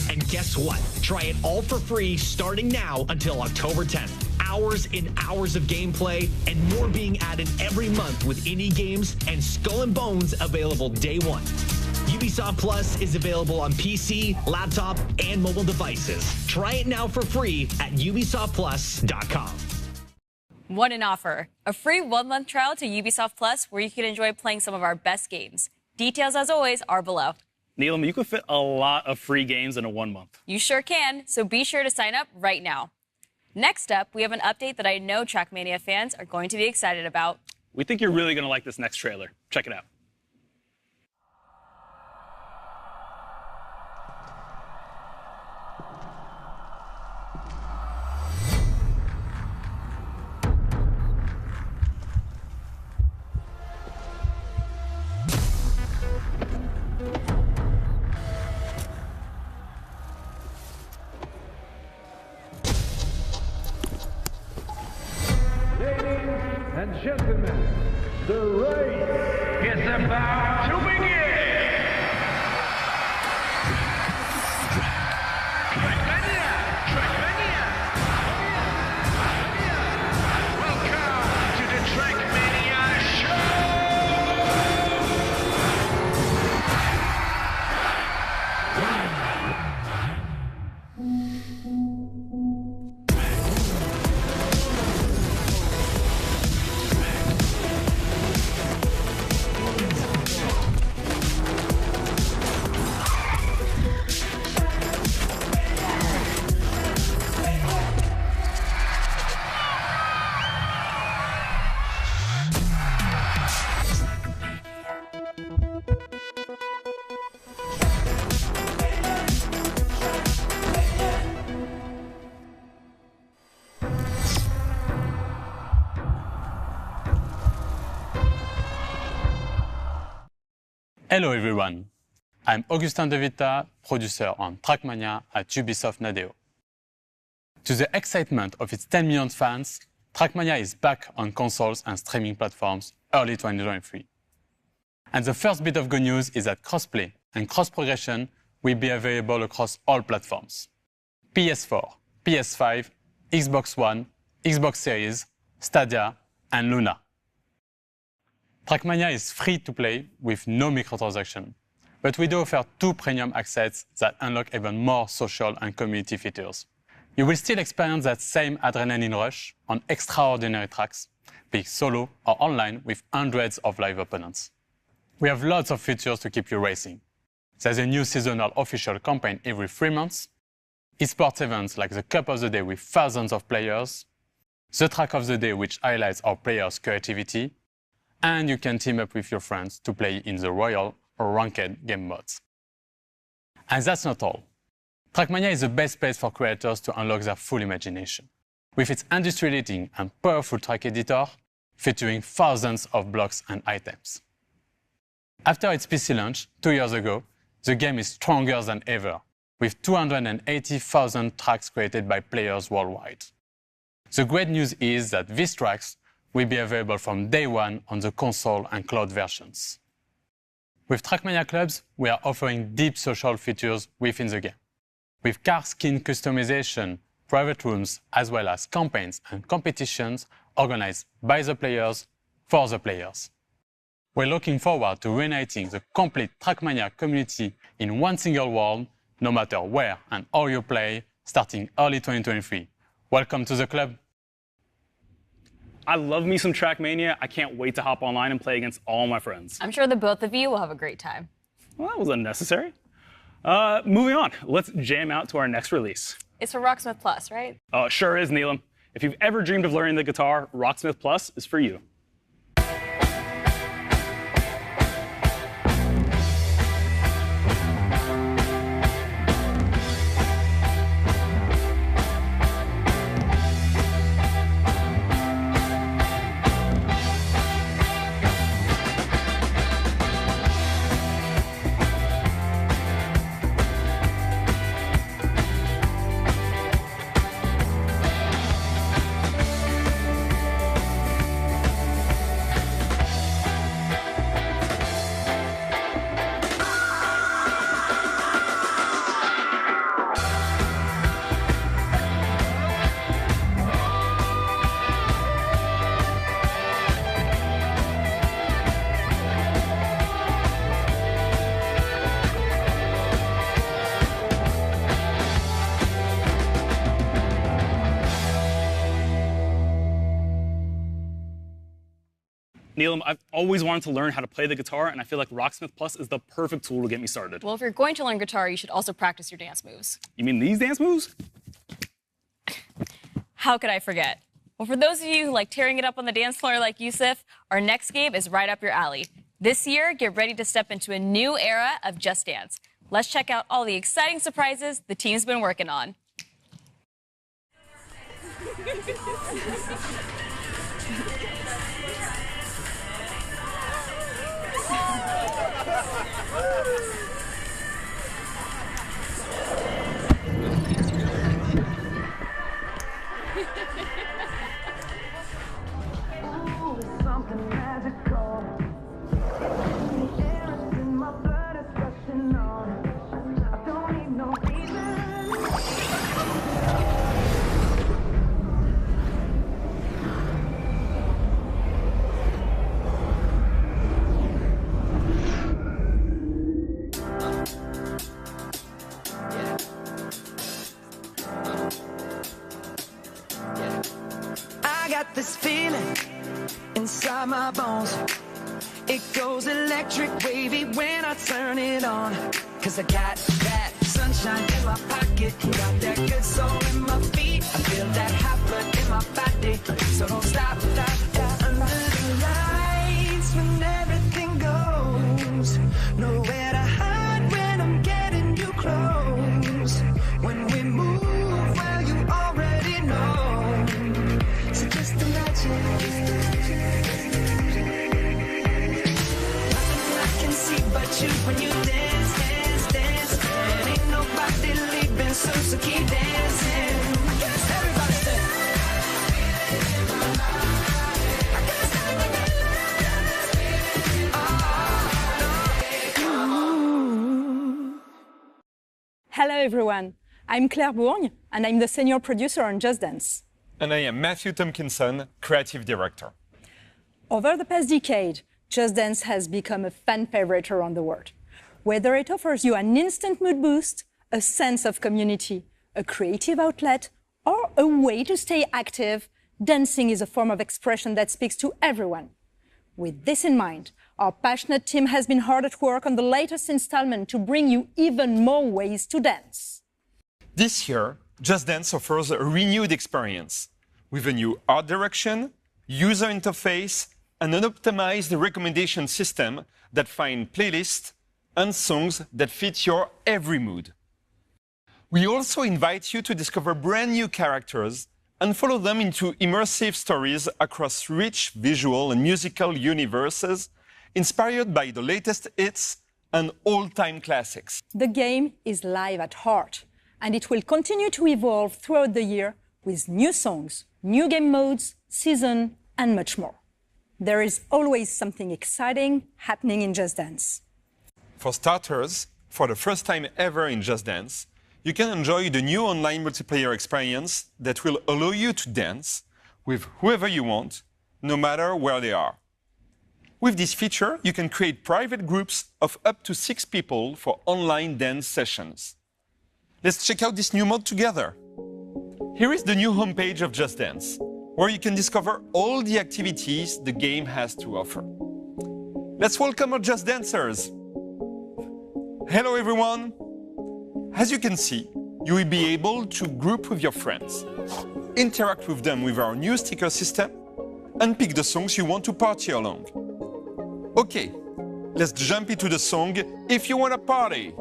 And guess what? Try it all for free starting now until October 10th. Hours and hours of gameplay and more being added every month with indie games and Skull and Bones available day one. Ubisoft Plus is available on PC, laptop, and mobile devices. Try it now for free at ubisoftplus.com. What an offer. A free 1-month trial to Ubisoft Plus where you can enjoy playing some of our best games. Details, as always, are below. Neelam, you could fit a lot of free games in a 1 month. You sure can, so be sure to sign up right now. Next up, we have an update that I know Trackmania fans are going to be excited about. We think you're really going to like this next trailer. Check it out. And gentlemen, the race is about to begin! Trackmania! Trackmania! Welcome to the Trackmania Show! Hello everyone, I'm Augustin De Vita, producer on Trackmania at Ubisoft Nadeo. To the excitement of its 10 million fans, Trackmania is back on consoles and streaming platforms early 2023. And the first bit of good news is that crossplay and cross-progression will be available across all platforms: PS4, PS5, Xbox One, Xbox Series, Stadia, and Luna. Trackmania is free to play with no microtransaction, but we do offer 2 premium access that unlock even more social and community features. You will still experience that same adrenaline rush on extraordinary tracks, be it solo or online with hundreds of live opponents. We have lots of features to keep you racing. There's a new seasonal official campaign every 3 months, esports events like the Cup of the Day with thousands of players, the Track of the Day which highlights our players' creativity, and you can team up with your friends to play in the Royal or Ranked game modes. And that's not all. Trackmania is the best place for creators to unlock their full imagination, with its industry-leading and powerful track editor featuring thousands of blocks and items. After its PC launch 2 years ago, the game is stronger than ever, with 280,000 tracks created by players worldwide. The great news is that these tracks will be available from day one on the console and cloud versions. With Trackmania Clubs, we are offering deep social features within the game, with car skin customization, private rooms, as well as campaigns and competitions organized by the players for the players. We're looking forward to reuniting the complete Trackmania community in one single world, no matter where and how you play, starting early 2023. Welcome to the club. I love me some Trackmania. I can't wait to hop online and play against all my friends. I'm sure the both of you will have a great time. Well, that was unnecessary. Moving on, let's jam out to our next release. It's for Rocksmith Plus, right? Oh, it sure is, Neelam. If you've ever dreamed of learning the guitar, Rocksmith Plus is for you. Neelam, I've always wanted to learn how to play the guitar, and I feel like Rocksmith Plus is the perfect tool to get me started. Well, if you're going to learn guitar, you should also practice your dance moves. You mean these dance moves? How could I forget? Well, for those of you who like tearing it up on the dance floor like Yusuf, our next game is right up your alley. This year, get ready to step into a new era of Just Dance. Let's check out all the exciting surprises the team's been working on. This feeling inside my bones, it goes electric wavy when I turn it on. Cause I got that sunshine in my pocket, got that good soul in my feet. I feel that hot blood in my body, so don't stop, stop. Under the lights when everything goes, nowhere to hide when I'm getting you close. When we move, well, you already know. So just imagine, nothing I can see but you when you dance, dance, dance. And ain't nobody leaving, so keep dancing. Everybody say, I can't stop the Hello everyone, I'm Claire Bourgne and I'm the senior producer on Just Dance. And I am Matthew Tompkinson, creative director. Over the past decade, Just Dance has become a fan favorite around the world. Whether it offers you an instant mood boost, a sense of community, a creative outlet, or a way to stay active, dancing is a form of expression that speaks to everyone. With this in mind, our passionate team has been hard at work on the latest installment to bring you even more ways to dance. This year, Just Dance offers a renewed experience with a new art direction, user interface, and an optimized recommendation system that finds playlists and songs that fit your every mood. We also invite you to discover brand new characters and follow them into immersive stories across rich visual and musical universes inspired by the latest hits and all-time classics. The game is live at heart, and it will continue to evolve throughout the year with new songs, new game modes, season, and much more. There is always something exciting happening in Just Dance. For starters, for the first time ever in Just Dance, you can enjoy the new online multiplayer experience that will allow you to dance with whoever you want, no matter where they are. With this feature, you can create private groups of up to 6 people for online dance sessions. Let's check out this new mode together. Here is the new homepage of Just Dance, where you can discover all the activities the game has to offer. Let's welcome our Just Dancers. Hello, everyone. As you can see, you will be able to group with your friends, interact with them with our new sticker system, and pick the songs you want to party along. Okay, let's jump into the song If You Wanna Party.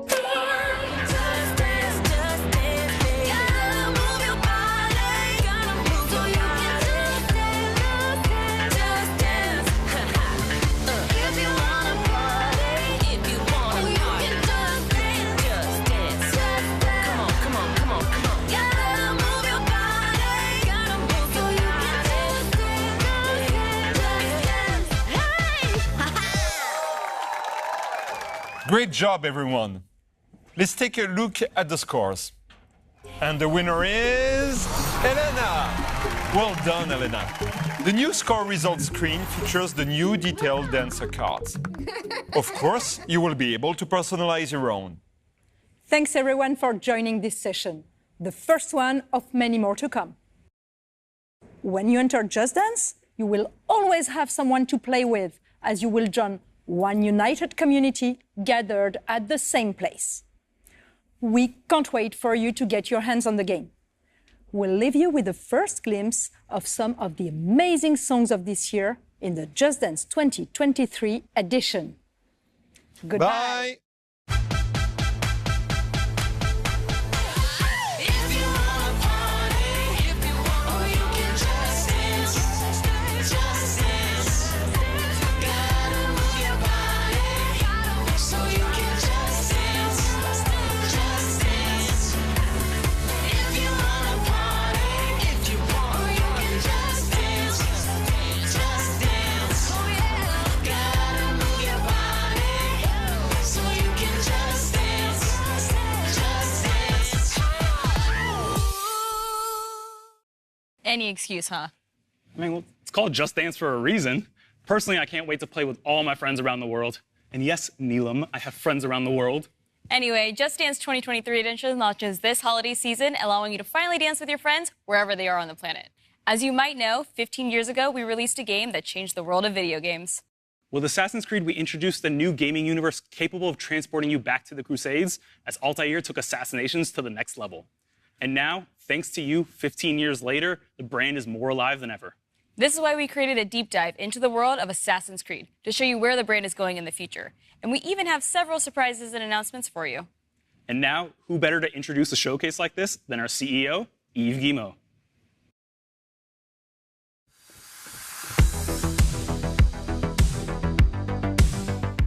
Great job, everyone. Let's take a look at the scores. And the winner is Elena. Well done, Elena. The new score results screen features the new detailed dancer cards. Of course, you will be able to personalize your own. Thanks everyone for joining this session, the first one of many more to come. When you enter Just Dance, you will always have someone to play with, as you will join one united community gathered at the same place. We can't wait for you to get your hands on the game. We'll leave you with the first glimpse of some of the amazing songs of this year in the Just Dance 2023 edition. Goodbye. Bye. Any excuse, huh? I mean, well, it's called Just Dance for a reason. Personally, I can't wait to play with all my friends around the world. And yes, Neelam, I have friends around the world. Anyway, Just Dance 2023 edition launches this holiday season, allowing you to finally dance with your friends wherever they are on the planet. As you might know, 15 years ago, we released a game that changed the world of video games. With Assassin's Creed, we introduced a new gaming universe capable of transporting you back to the Crusades, as Altair took assassinations to the next level. And now, thanks to you, 15 years later, the brand is more alive than ever. This is why we created a deep dive into the world of Assassin's Creed, to show you where the brand is going in the future. And we even have several surprises and announcements for you. And now, who better to introduce a showcase like this than our CEO, Yves Guillemot.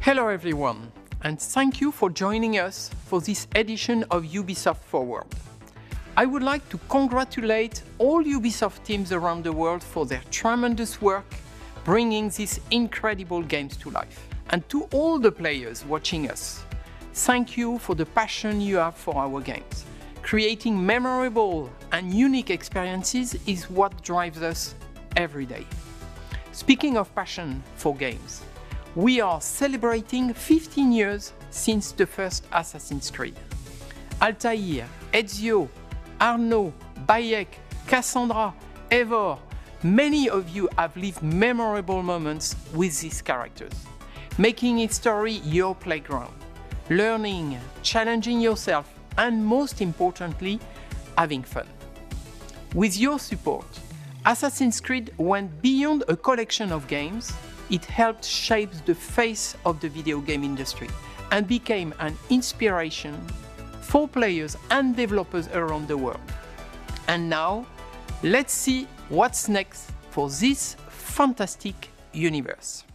Hello everyone, and thank you for joining us for this edition of Ubisoft Forward. I would like to congratulate all Ubisoft teams around the world for their tremendous work bringing these incredible games to life. And to all the players watching us, thank you for the passion you have for our games. Creating memorable and unique experiences is what drives us every day. Speaking of passion for games, we are celebrating 15 years since the first Assassin's Creed. Altair, Ezio, Arnaud, Bayek, Cassandra, Eivor, many of you have lived memorable moments with these characters, making its story your playground, learning, challenging yourself, and most importantly, having fun. With your support, Assassin's Creed went beyond a collection of games. It helped shape the face of the video game industry and became an inspiration for players and developers around the world. And now, let's see what's next for this fantastic universe.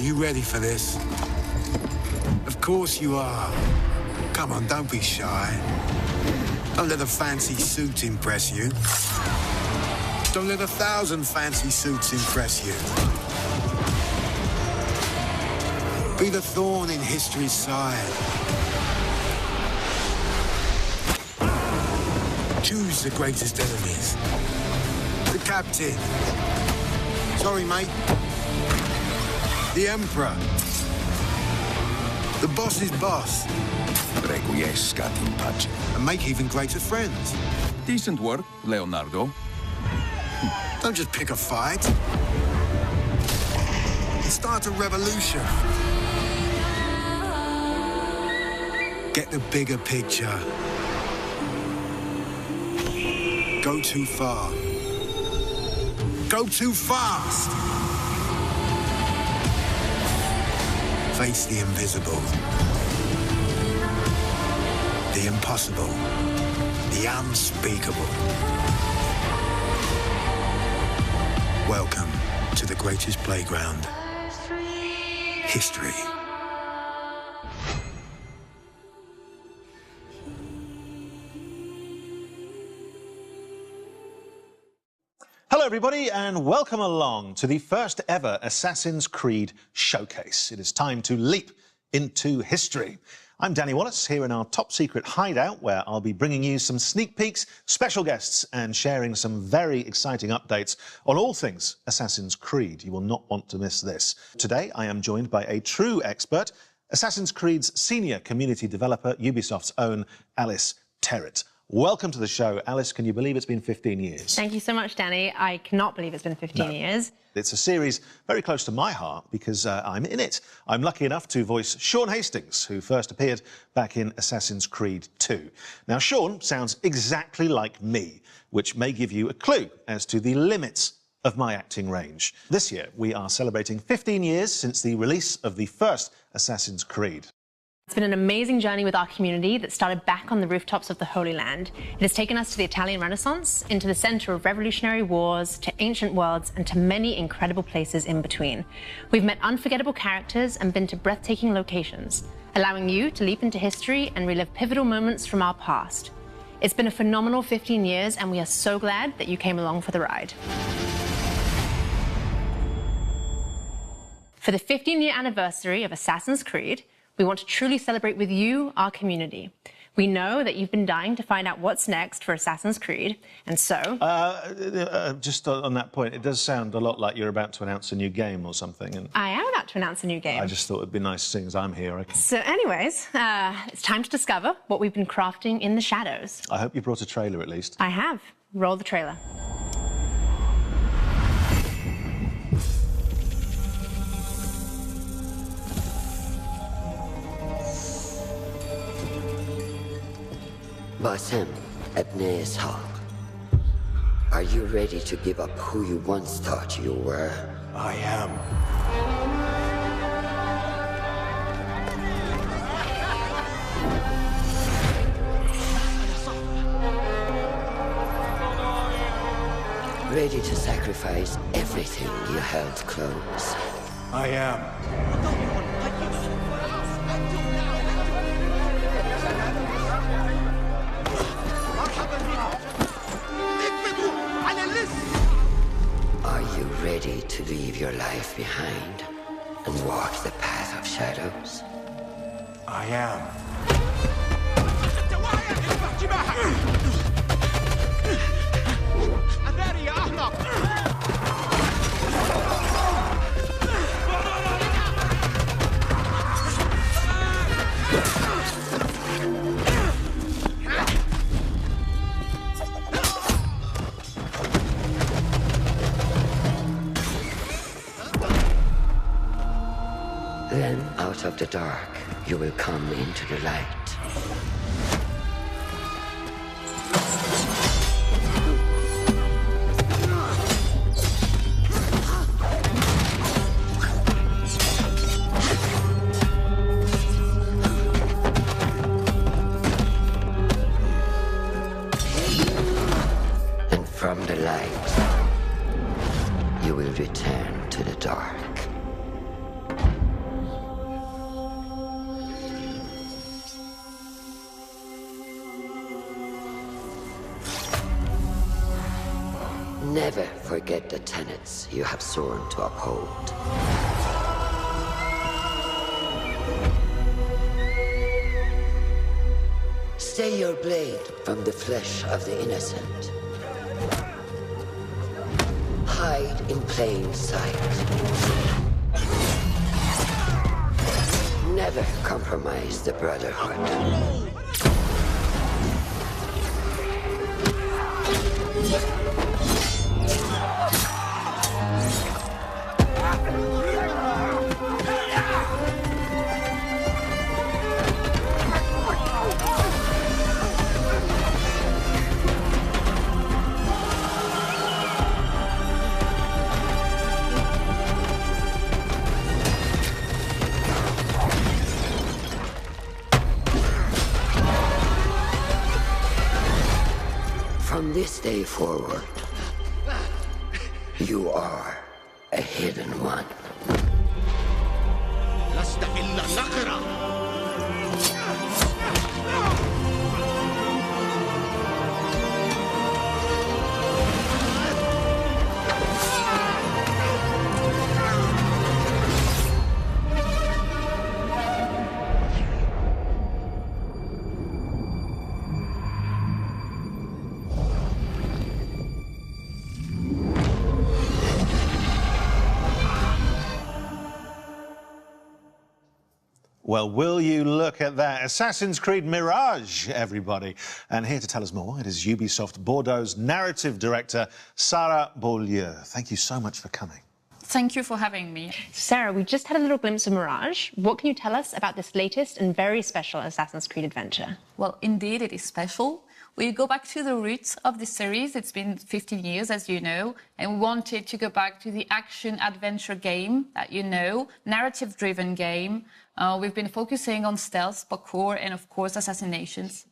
Are you ready for this? Of course you are. Come on, don't be shy. Don't let a fancy suit impress you. Don't let 1,000 fancy suits impress you. Be the thorn in history's side. Choose the greatest enemies. The captain. Sorry, mate. The emperor. The boss's boss. Requiescat in pace. And make even greater friends. Decent work, Leonardo. Don't just pick a fight. Start a revolution. Get the bigger picture. Go too far. Go too fast. Face the invisible. The impossible. The unspeakable. Welcome to the greatest playground. History. Hello everybody and welcome along to the first ever Assassin's Creed showcase. It is time to leap into history. I'm Danny Wallace here in our top secret hideout where I'll be bringing you some sneak peeks, special guests and sharing some very exciting updates on all things Assassin's Creed. You will not want to miss this. Today I am joined by a true expert, Assassin's Creed's senior community developer, Ubisoft's own Alice Terrett. Welcome to the show. Alice, can you believe it's been 15 years? Thank you so much, Danny. I cannot believe it's been 15 years. It's a series very close to my heart because I'm in it. I'm lucky enough to voice Sean Hastings, who first appeared back in Assassin's Creed 2. Now, Sean sounds exactly like me, which may give you a clue as to the limits of my acting range. This year, we are celebrating 15 years since the release of the first Assassin's Creed. It's been an amazing journey with our community that started back on the rooftops of the Holy Land. It has taken us to the Italian Renaissance, into the center of revolutionary wars, to ancient worlds, and to many incredible places in between. We've met unforgettable characters and been to breathtaking locations, allowing you to leap into history and relive pivotal moments from our past. It's been a phenomenal 15 years, and we are so glad that you came along for the ride. For the 15-year anniversary of Assassin's Creed, we want to truly celebrate with you, our community. We know that you've been dying to find out what's next for Assassin's Creed, and so... just on that point, it does sound a lot like you're about to announce a new game or something. And I am about to announce a new game. I just thought it'd be nice, seeing as I'm here. So anyways, it's time to discover what we've been crafting in the shadows. I hope you brought a trailer at least. I have. Roll the trailer. Basim Ebne Ishaq, are you ready to give up who you once thought you were? I am. Ready to sacrifice everything you held close? I am. Are you ready to leave your life behind and walk the path of shadows? I am. Then, out of the dark, you will come into the light. And from the light, you will return to the dark. Never forget the tenets you have sworn to uphold. Stay your blade from the flesh of the innocent. Hide in plain sight. Never compromise the Brotherhood. From this day forward, you are a hidden one. لست إلا نقرة. Well, will you look at that? Assassin's Creed Mirage, everybody. And here to tell us more, it is Ubisoft Bordeaux's narrative director, Sarah Beaulieu. Thank you so much for coming. Thank you for having me. Sarah, we just had a little glimpse of Mirage. What can you tell us about this latest and very special Assassin's Creed adventure? Well, indeed, it is special. We go back to the roots of the series. It's been 15 years, as you know, and we wanted to go back to the action-adventure game that you know, narrative-driven game. We've been focusing on stealth, parkour, and, of course, assassinations.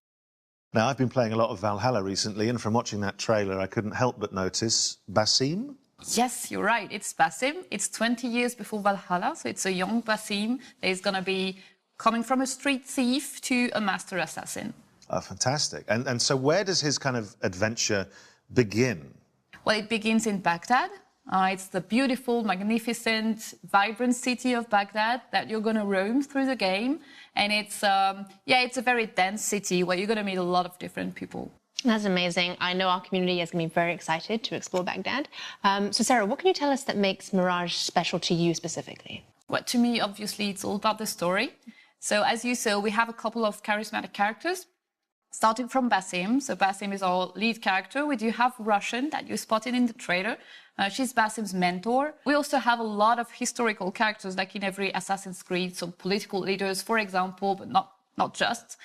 Now, I've been playing a lot of Valhalla recently, and from watching that trailer, I couldn't help but notice Basim. Yes, you're right. It's Basim. It's 20 years before Valhalla, so it's a young Basim that is going to be coming from a street thief to a master assassin. Oh, fantastic. And so where does his kind of adventure begin? Well, it begins in Baghdad. It's the beautiful, magnificent, vibrant city of Baghdad that you're going to roam through the game. And it's a very dense city where you're going to meet a lot of different people. That's amazing. I know our community is going to be very excited to explore Baghdad. So, Sarah, what can you tell us that makes Mirage special to you specifically? Well, to me, obviously, it's all about the story. So, as you saw, we have a couple of charismatic characters. Starting from Basim. So Basim is our lead character. We do have Russian that you spotted in the trailer. She's Basim's mentor. We also have a lot of historical characters, like in every Assassin's Creed, so political leaders, for example, but not just.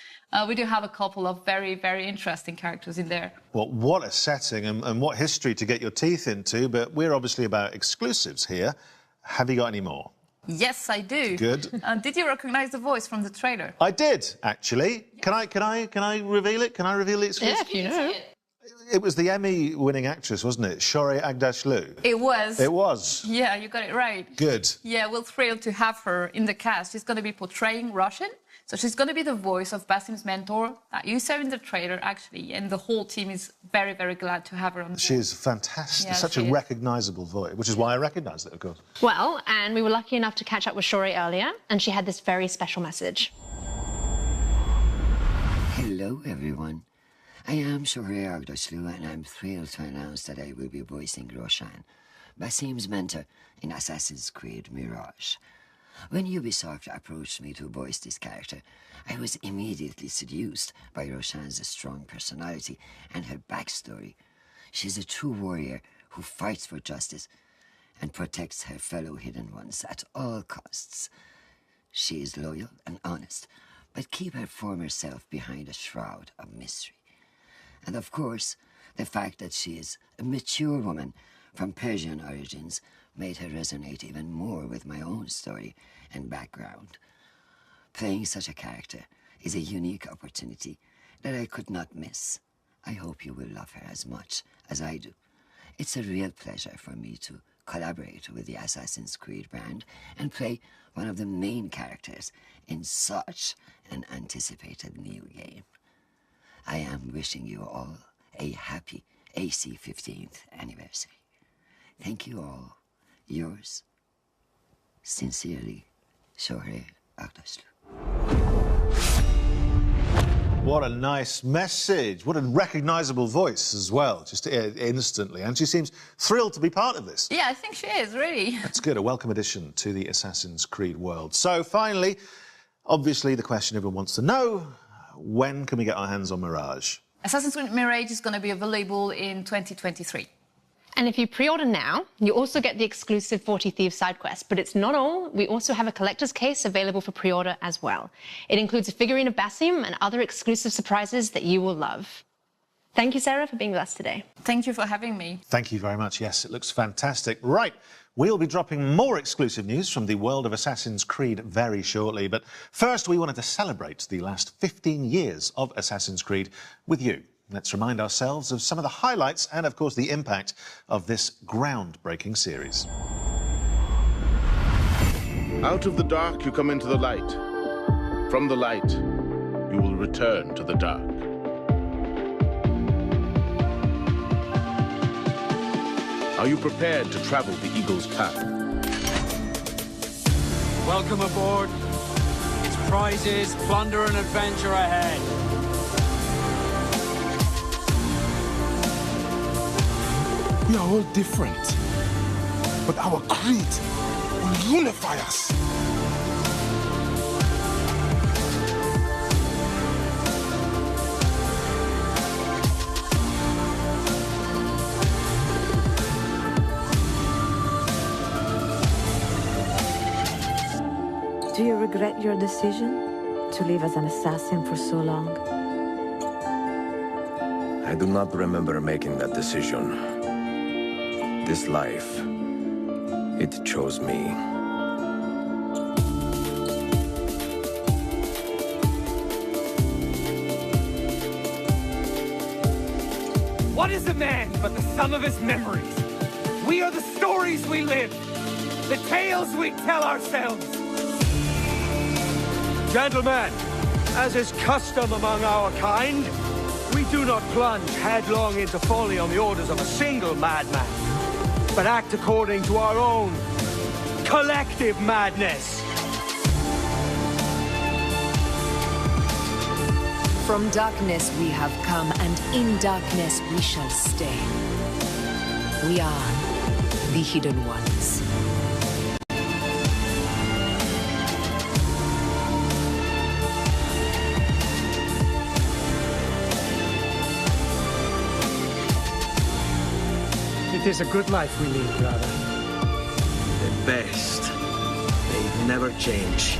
We do have a couple of very, very interesting characters in there. Well, what a setting and what history to get your teeth into, but we're obviously about exclusives here. Have you got any more? Yes, I do. Good. Did you recognize the voice from the trailer? I did, actually. Yes. Can I reveal it? Can I reveal the exclusive? Yeah, if you know. It was the Emmy-winning actress, wasn't it? Shorey Agdashlu. It was. It was. Yeah, you got it right. Good. Yeah, we're thrilled to have her in the cast. She's going to be portraying Russian. So she's going to be the voice of Basim's mentor that you saw in the trailer, actually. And the whole team is very, very glad to have her on board. She is fantastic. Yeah, such a recognisable voice, which is why I recognised it, of course. Well, and we were lucky enough to catch up with Shorey earlier, and she had this very special message. Hello, everyone. I am Shorey Agdashlu, and I'm thrilled to announce that I will be voicing Roshan, Basim's mentor in Assassin's Creed Mirage. When Ubisoft approached me to voice this character, I was immediately seduced by Roshan's strong personality and her backstory. She's a true warrior who fights for justice and protects her fellow hidden ones at all costs. She is loyal and honest, but keeps her former self behind a shroud of mystery. And of course, the fact that she is a mature woman from Persian origins made her resonate even more with my own story and background. Playing such a character is a unique opportunity that I could not miss. I hope you will love her as much as I do. It's a real pleasure for me to collaborate with the Assassin's Creed brand and play one of the main characters in such an anticipated new game. I am wishing you all a happy AC 15th anniversary. Thank you all. Yours, sincerely, Shohei Ardashlu. What a nice message. What a recognisable voice as well, just instantly. And she seems thrilled to be part of this. Yeah, I think she is, really. That's good. A welcome addition to the Assassin's Creed world. So, finally, obviously the question everyone wants to know, when can we get our hands on Mirage? Assassin's Creed Mirage is going to be available in 2023. And if you pre-order now, you also get the exclusive 40 Thieves side quest. But it's not all. We also have a collector's case available for pre-order as well. It includes a figurine of Basim and other exclusive surprises that you will love. Thank you, Sarah, for being with us today. Thank you for having me. Thank you very much. Yes, it looks fantastic. Right, we'll be dropping more exclusive news from the world of Assassin's Creed very shortly. But first, we wanted to celebrate the last 15 years of Assassin's Creed with you. Let's remind ourselves of some of the highlights and, of course, the impact of this groundbreaking series. Out of the dark, you come into the light. From the light, you will return to the dark. Are you prepared to travel the Eagle's path? Welcome aboard. It's prizes, plunder, and adventure ahead. We are all different, but our creed will unify us. Do you regret your decision to live as an assassin for so long? I do not remember making that decision. This life, it chose me. What is a man but the sum of his memories? We are the stories we live, the tales we tell ourselves. Gentlemen, as is custom among our kind, we do not plunge headlong into folly on the orders of a single madman, but act according to our own collective madness. From darkness we have come, and in darkness we shall stay. We are the Hidden Ones. It is a good life we lead, brother. The best. They never change.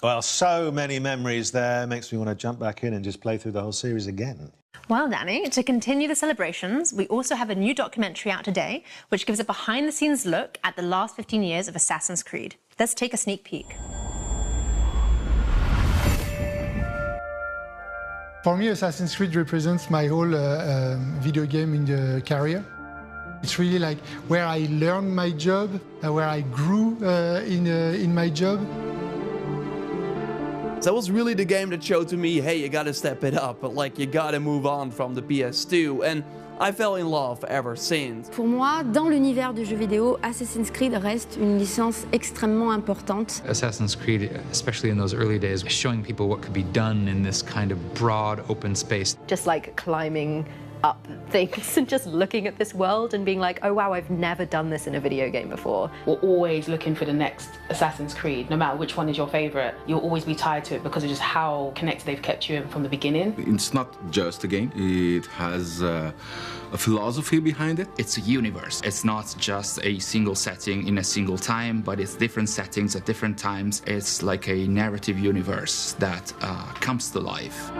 Well, so many memories there. Makes me want to jump back in and just play through the whole series again. Well, Danny, to continue the celebrations, we also have a new documentary out today, which gives a behind-the-scenes look at the last 15 years of Assassin's Creed. Let's take a sneak peek. For me, Assassin's Creed represents my whole video game in the career. It's really like where I learned my job, where I grew in my job. That was really the game that showed to me, hey, you gotta step it up, but like you gotta move on from the PS2, and I fell in love ever since. Pour moi, dans l'univers du jeu vidéo, Assassin's Creed reste une licence extrêmement importante. Assassin's Creed, especially in those early days, showing people what could be done in this kind of broad open space. Just like climbing up things and just looking at this world and being like, oh wow, I've never done this in a video game before. We're always looking for the next Assassin's Creed. No matter which one is your favorite, you'll always be tied to it because of just how connected they've kept you in from the beginning. It's not just a game, it has a philosophy behind it. It's a universe. It's not just a single setting in a single time, but it's different settings at different times. It's like a narrative universe that comes to life.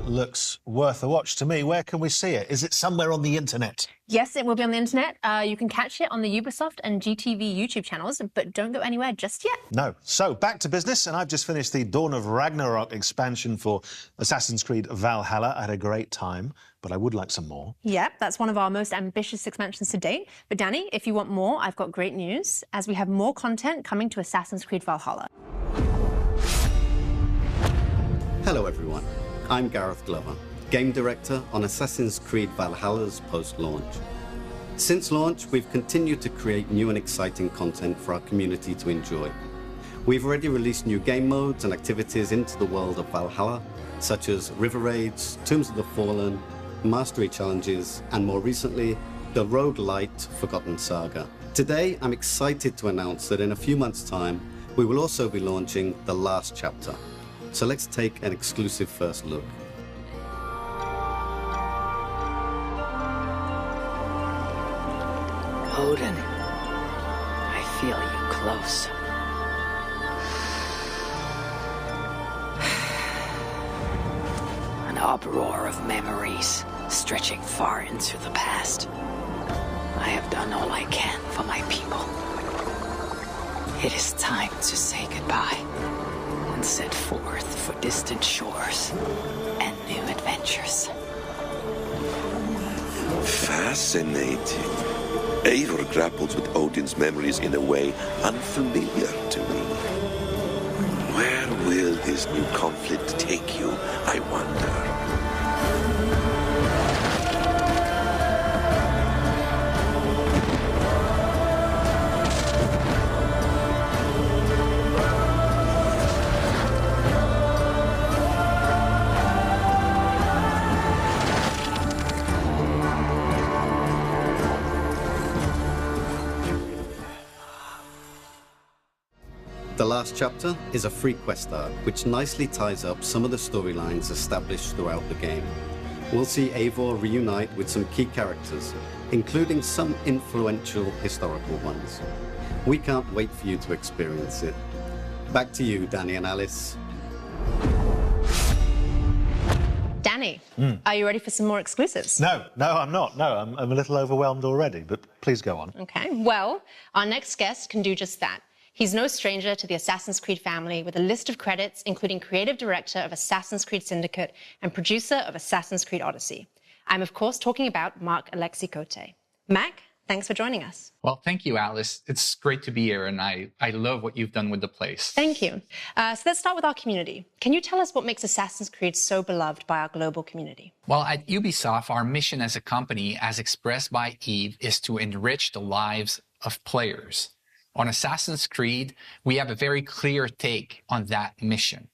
looks worth a watch to me. Where can we see it? Is it somewhere on the internet? Yes, it will be on the internet. You can catch it on the Ubisoft and GTV YouTube channels, but don't go anywhere just yet. No. So, back to business, and I've just finished the Dawn of Ragnarok expansion for Assassin's Creed Valhalla. I had a great time, but I would like some more. Yep, that's one of our most ambitious expansions to date. But Danny, if you want more, I've got great news, as we have more content coming to Assassin's Creed Valhalla. Hello everyone, I'm Gareth Glover, Game Director on Assassin's Creed Valhalla's post-launch. Since launch, we've continued to create new and exciting content for our community to enjoy. We've already released new game modes and activities into the world of Valhalla, such as River Raids, Tombs of the Fallen, Mastery Challenges, and more recently, the roguelite Forgotten Saga. Today, I'm excited to announce that in a few months' time, we will also be launching the last chapter. So let's take an exclusive first look. Odin, I feel you close. An uproar of memories stretching far into the past. I have done all I can for my people. It is time to say goodbye and set forth for distant shores and new adventures. Fascinating. Eivor grapples with Odin's memories in a way unfamiliar to me. Where will his new conflict take you, I wonder? The last chapter is a free quest arc, which nicely ties up some of the storylines established throughout the game. We'll see Eivor reunite with some key characters, including some influential historical ones. We can't wait for you to experience it. Back to you, Danny and Alice. Danny, are you ready for some more exclusives? No, I'm not. No, I'm a little overwhelmed already, but please go on. Okay, well, our next guest can do just that. He's no stranger to the Assassin's Creed family, with a list of credits including creative director of Assassin's Creed Syndicate and producer of Assassin's Creed Odyssey. I'm, of course, talking about Marc Alexis Cote. Mac, thanks for joining us. Well, thank you, Alice. It's great to be here, and I love what you've done with the place. Thank you. So let's start with our community. Can you tell us what makes Assassin's Creed so beloved by our global community? Well, at Ubisoft, our mission as a company, as expressed by Yves, is to enrich the lives of players. On Assassin's Creed, we have a very clear take on that mission.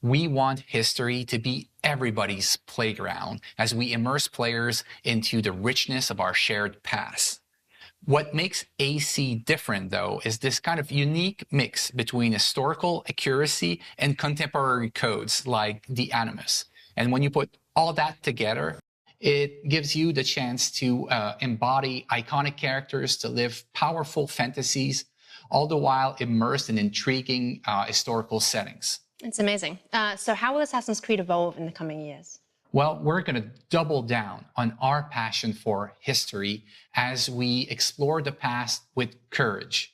We want history to be everybody's playground as we immerse players into the richness of our shared past. What makes AC different, though, is this kind of unique mix between historical accuracy and contemporary codes like the Animus. And when you put all that together, it gives you the chance to embody iconic characters, to live powerful fantasies, all the while immersed in intriguing historical settings. It's amazing. So how will Assassin's Creed evolve in the coming years? Well, we're going to double down on our passion for history as we explore the past with courage.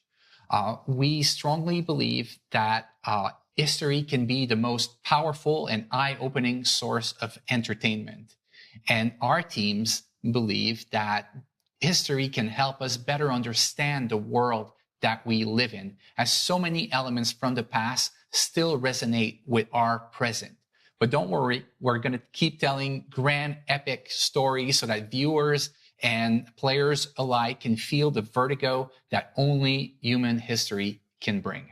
We strongly believe that history can be the most powerful and eye-opening source of entertainment. And our teams believe that history can help us better understand the world that we live in, as so many elements from the past still resonate with our present. But don't worry, we're going to keep telling grand epic stories so that viewers and players alike can feel the vertigo that only human history can bring.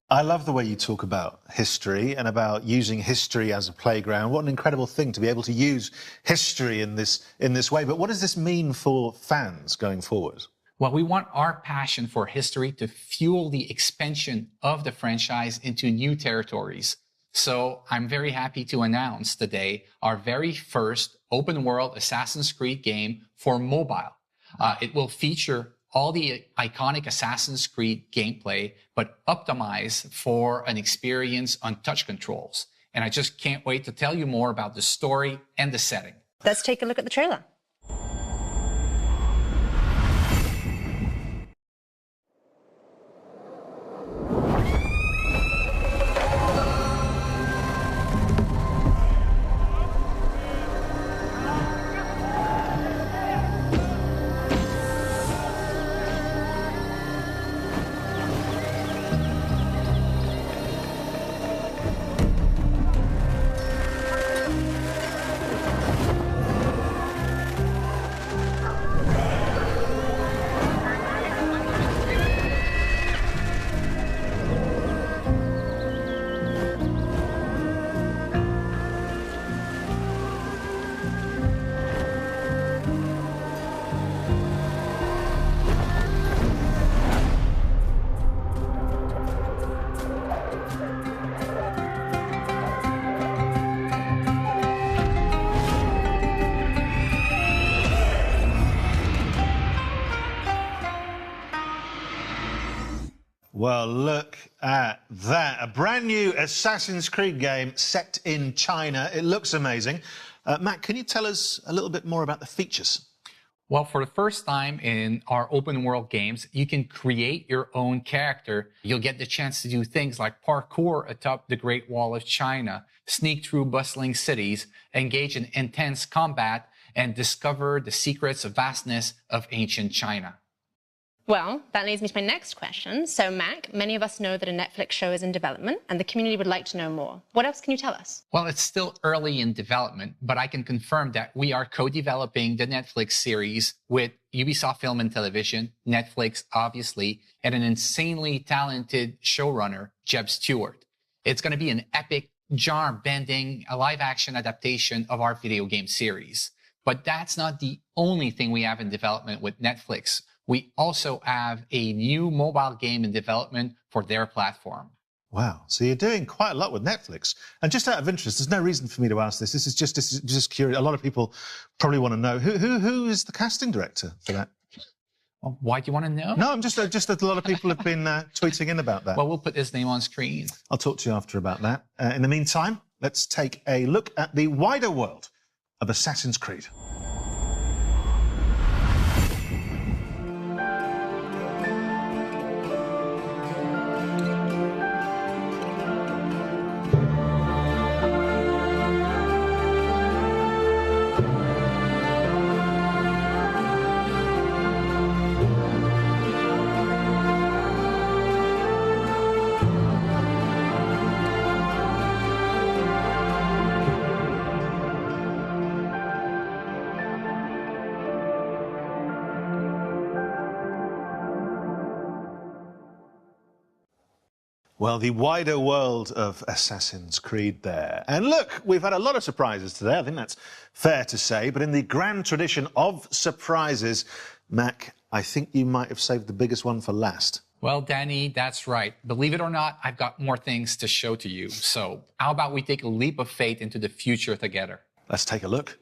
I love the way you talk about history and about using history as a playground. What an incredible thing to be able to use history in this way. But what does this mean for fans going forward? Well, we want our passion for history to fuel the expansion of the franchise into new territories. So I'm very happy to announce today our very first open world Assassin's Creed game for mobile. It will feature all the iconic Assassin's Creed gameplay, but optimized for an experience on touch controls. and I just can't wait to tell you more about the story and the setting. Let's take a look at the trailer. Well, look at that. A brand new Assassin's Creed game set in China. It looks amazing. Matt, can you tell us a little bit more about the features? Well, for the first time in our open world games, you can create your own character. You'll get the chance to do things like parkour atop the Great Wall of China, sneak through bustling cities, engage in intense combat, and discover the secrets of vastness of ancient China. Well, that leads me to my next question. So, Mac, many of us know that a Netflix show is in development, and the community would like to know more. What else can you tell us? Well, it's still early in development, but I can confirm that we are co-developing the Netflix series with Ubisoft Film and Television, Netflix, obviously, and an insanely talented showrunner, Jeb Stewart. It's going to be an epic, genre-bending, live-action adaptation of our video game series. But that's not the only thing we have in development with Netflix. We also have a new mobile game in development for their platform. Wow. So you're doing quite a lot with Netflix. And just out of interest, there's no reason for me to ask this. This is just curious. A lot of people probably want to know who is the casting director for that? Well, why do you want to know? No, I'm just that a lot of people have been tweeting in about that. Well, we'll put his name on screen. I'll talk to you after about that. In the meantime, let's take a look at the wider world of Assassin's Creed. Well, the wider world of Assassin's Creed there. And look, we've had a lot of surprises today. I think that's fair to say. But in the grand tradition of surprises, Mac, I think you might have saved the biggest one for last. Well, Danny, that's right. Believe it or not, I've got more things to show to you. So how about we take a leap of faith into the future together? Let's take a look.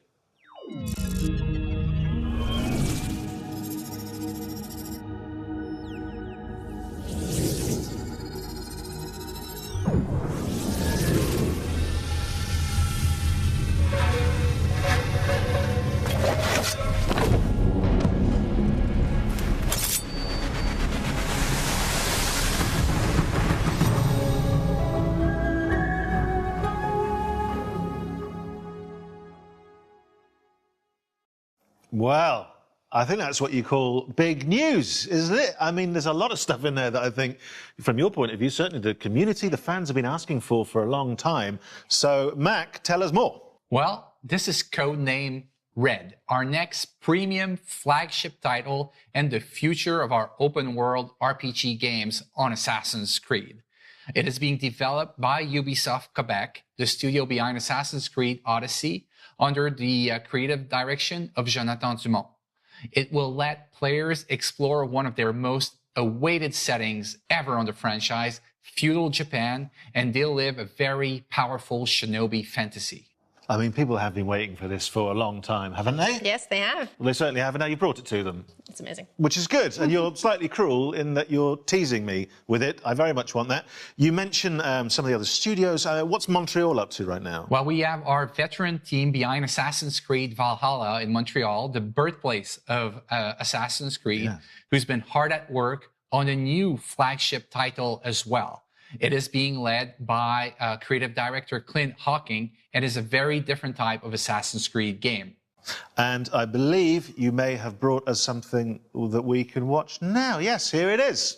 Well, I think that's what you call big news, isn't it? I mean, there's a lot of stuff in there that I think, from your point of view, certainly the community, the fans have been asking for a long time. So, Mac, tell us more. Well, this is codename Red, our next premium flagship title and the future of our open world RPG games on Assassin's Creed. It is being developed by Ubisoft Quebec, the studio behind Assassin's Creed Odyssey, under the creative direction of Jonathan Dumont. It will let players explore one of their most awaited settings ever on the franchise, feudal Japan, and they'll live a very powerful shinobi fantasy. I mean, people have been waiting for this for a long time, haven't they? Yes, they have. Well, they certainly have, and now you brought it to them. It's amazing. Which is good, and you're slightly cruel in that you're teasing me with it. I very much want that. You mentioned some of the other studios. What's Montreal up to right now? Well, we have our veteran team behind Assassin's Creed Valhalla in Montreal, the birthplace of Assassin's Creed, who's been hard at work on a new flagship title as well. It is being led by creative director Clint Hawking, and is a very different type of Assassin's Creed game. And I believe you may have brought us something that we can watch now. Yes, here it is.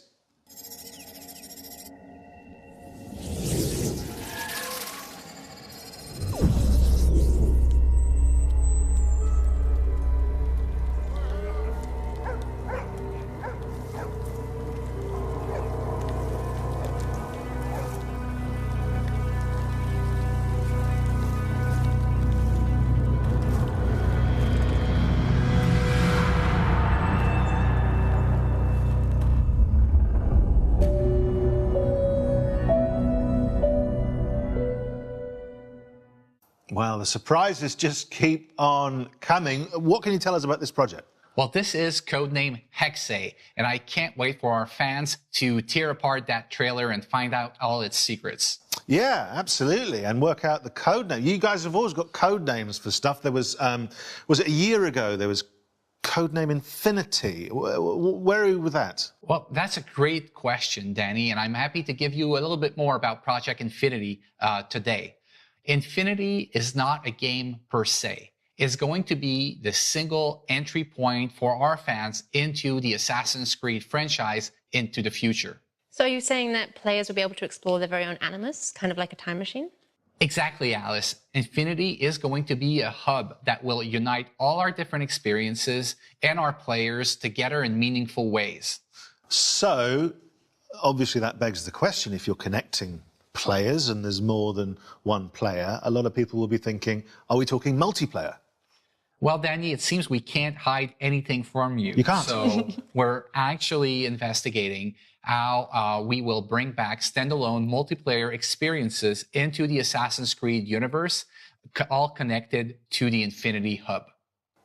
Well, the surprises just keep on coming. What can you tell us about this project? Well, this is codename Hexe, and I can't wait for our fans to tear apart that trailer and find out all its secrets. Yeah, absolutely, and work out the code name. You guys have always got code names for stuff. There was it a year ago, there was codename Infinity. Where are you with that? Well, that's a great question, Danny, and I'm happy to give you a little bit more about Project Infinity today. Infinity is not a game per se. It's going to be the single entry point for our fans into the Assassin's Creed franchise into the future. So are you saying that players will be able to explore their very own animus, kind of like a time machine? Exactly, Alice. Infinity is going to be a hub that will unite all our different experiences and our players together in meaningful ways. So, obviously that begs the question, if you're connecting players and there's more than one player, a lot of people will be thinking, are we talking multiplayer? Well, Danny, it seems we can't hide anything from you. You can't. So we're actually investigating how we will bring back standalone multiplayer experiences into the Assassin's Creed universe, all connected to the Infinity Hub.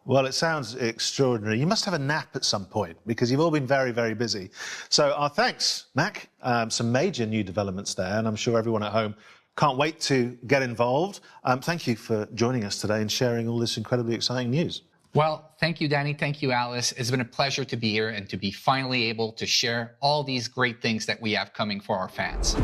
Well, it sounds extraordinary. You must have a nap at some point, because you've all been very, very busy. So our thanks, Mac. Some major new developments there, and I'm sure everyone at home can't wait to get involved. Thank you for joining us today and sharing all this incredibly exciting news. Well, thank you, Danny. Thank you, Alice. It's been a pleasure to be here and to be finally able to share all these great things that we have coming for our fans.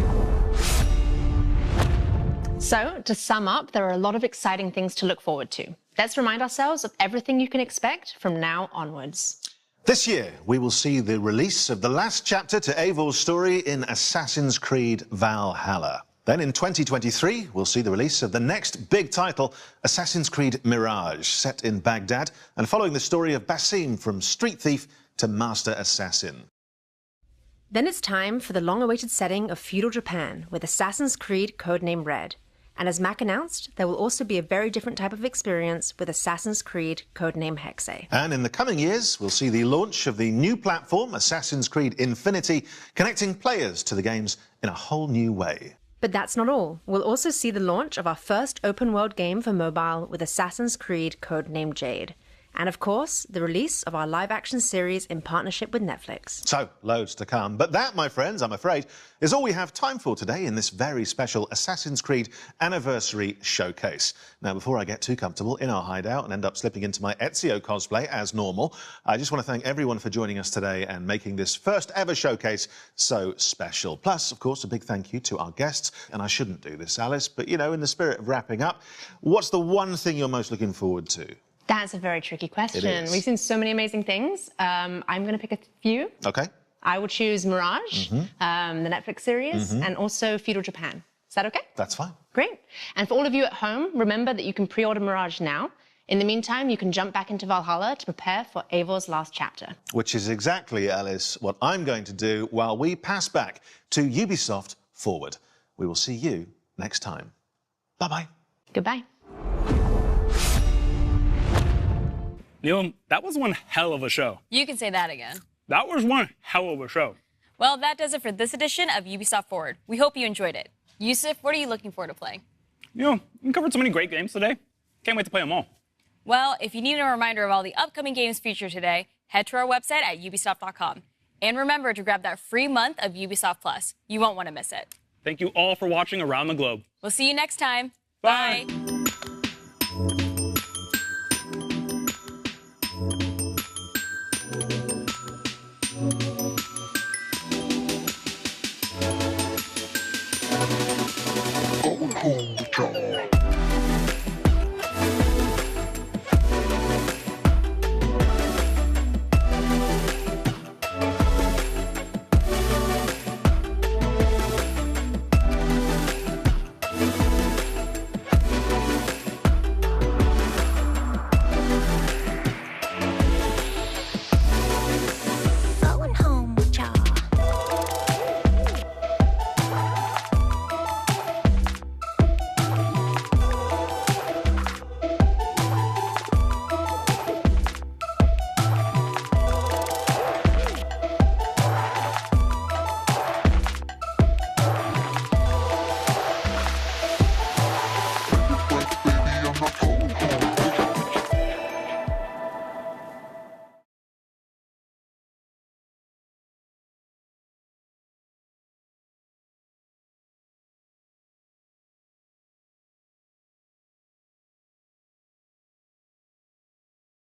So, to sum up, there are a lot of exciting things to look forward to. Let's remind ourselves of everything you can expect from now onwards. This year, we will see the release of the last chapter to Eivor's story in Assassin's Creed Valhalla. Then in 2023, we'll see the release of the next big title, Assassin's Creed Mirage, set in Baghdad and following the story of Basim from street thief to master assassin. Then it's time for the long-awaited setting of feudal Japan with Assassin's Creed codename Red. And as Mac announced, there will also be a very different type of experience with Assassin's Creed codename Hexe. And in the coming years, we'll see the launch of the new platform, Assassin's Creed Infinity, connecting players to the games in a whole new way. But that's not all. We'll also see the launch of our first open-world game for mobile with Assassin's Creed codename Jade. And of course, the release of our live-action series in partnership with Netflix. So, loads to come. But that, my friends, I'm afraid, is all we have time for today in this very special Assassin's Creed Anniversary Showcase. Now, before I get too comfortable in our hideout and end up slipping into my Ezio cosplay as normal, I just want to thank everyone for joining us today and making this first ever showcase so special. Plus, of course, a big thank you to our guests. And I shouldn't do this, Alice, but, you know, in the spirit of wrapping up, what's the one thing you're most looking forward to? That's a very tricky question. We've seen so many amazing things. I'm going to pick a few. Okay. I will choose Mirage, the Netflix series, and also Feudal Japan. Is that okay? That's fine. Great. And for all of you at home, remember that you can pre-order Mirage now. In the meantime, you can jump back into Valhalla to prepare for Eivor's last chapter. Which is exactly, Alice, what I'm going to do while we pass back to Ubisoft Forward. We will see you next time. Bye-bye. Goodbye. Neil, that was one hell of a show. You can say that again. That was one hell of a show. Well, that does it for this edition of Ubisoft Forward. We hope you enjoyed it. Yusuf, what are you looking forward to playing? You know, we covered so many great games today. Can't wait to play them all. Well, if you need a reminder of all the upcoming games featured today, head to our website at ubisoft.com. And remember to grab that free month of Ubisoft Plus. You won't want to miss it. Thank you all for watching around the globe. We'll see you next time. Bye. Going home, John.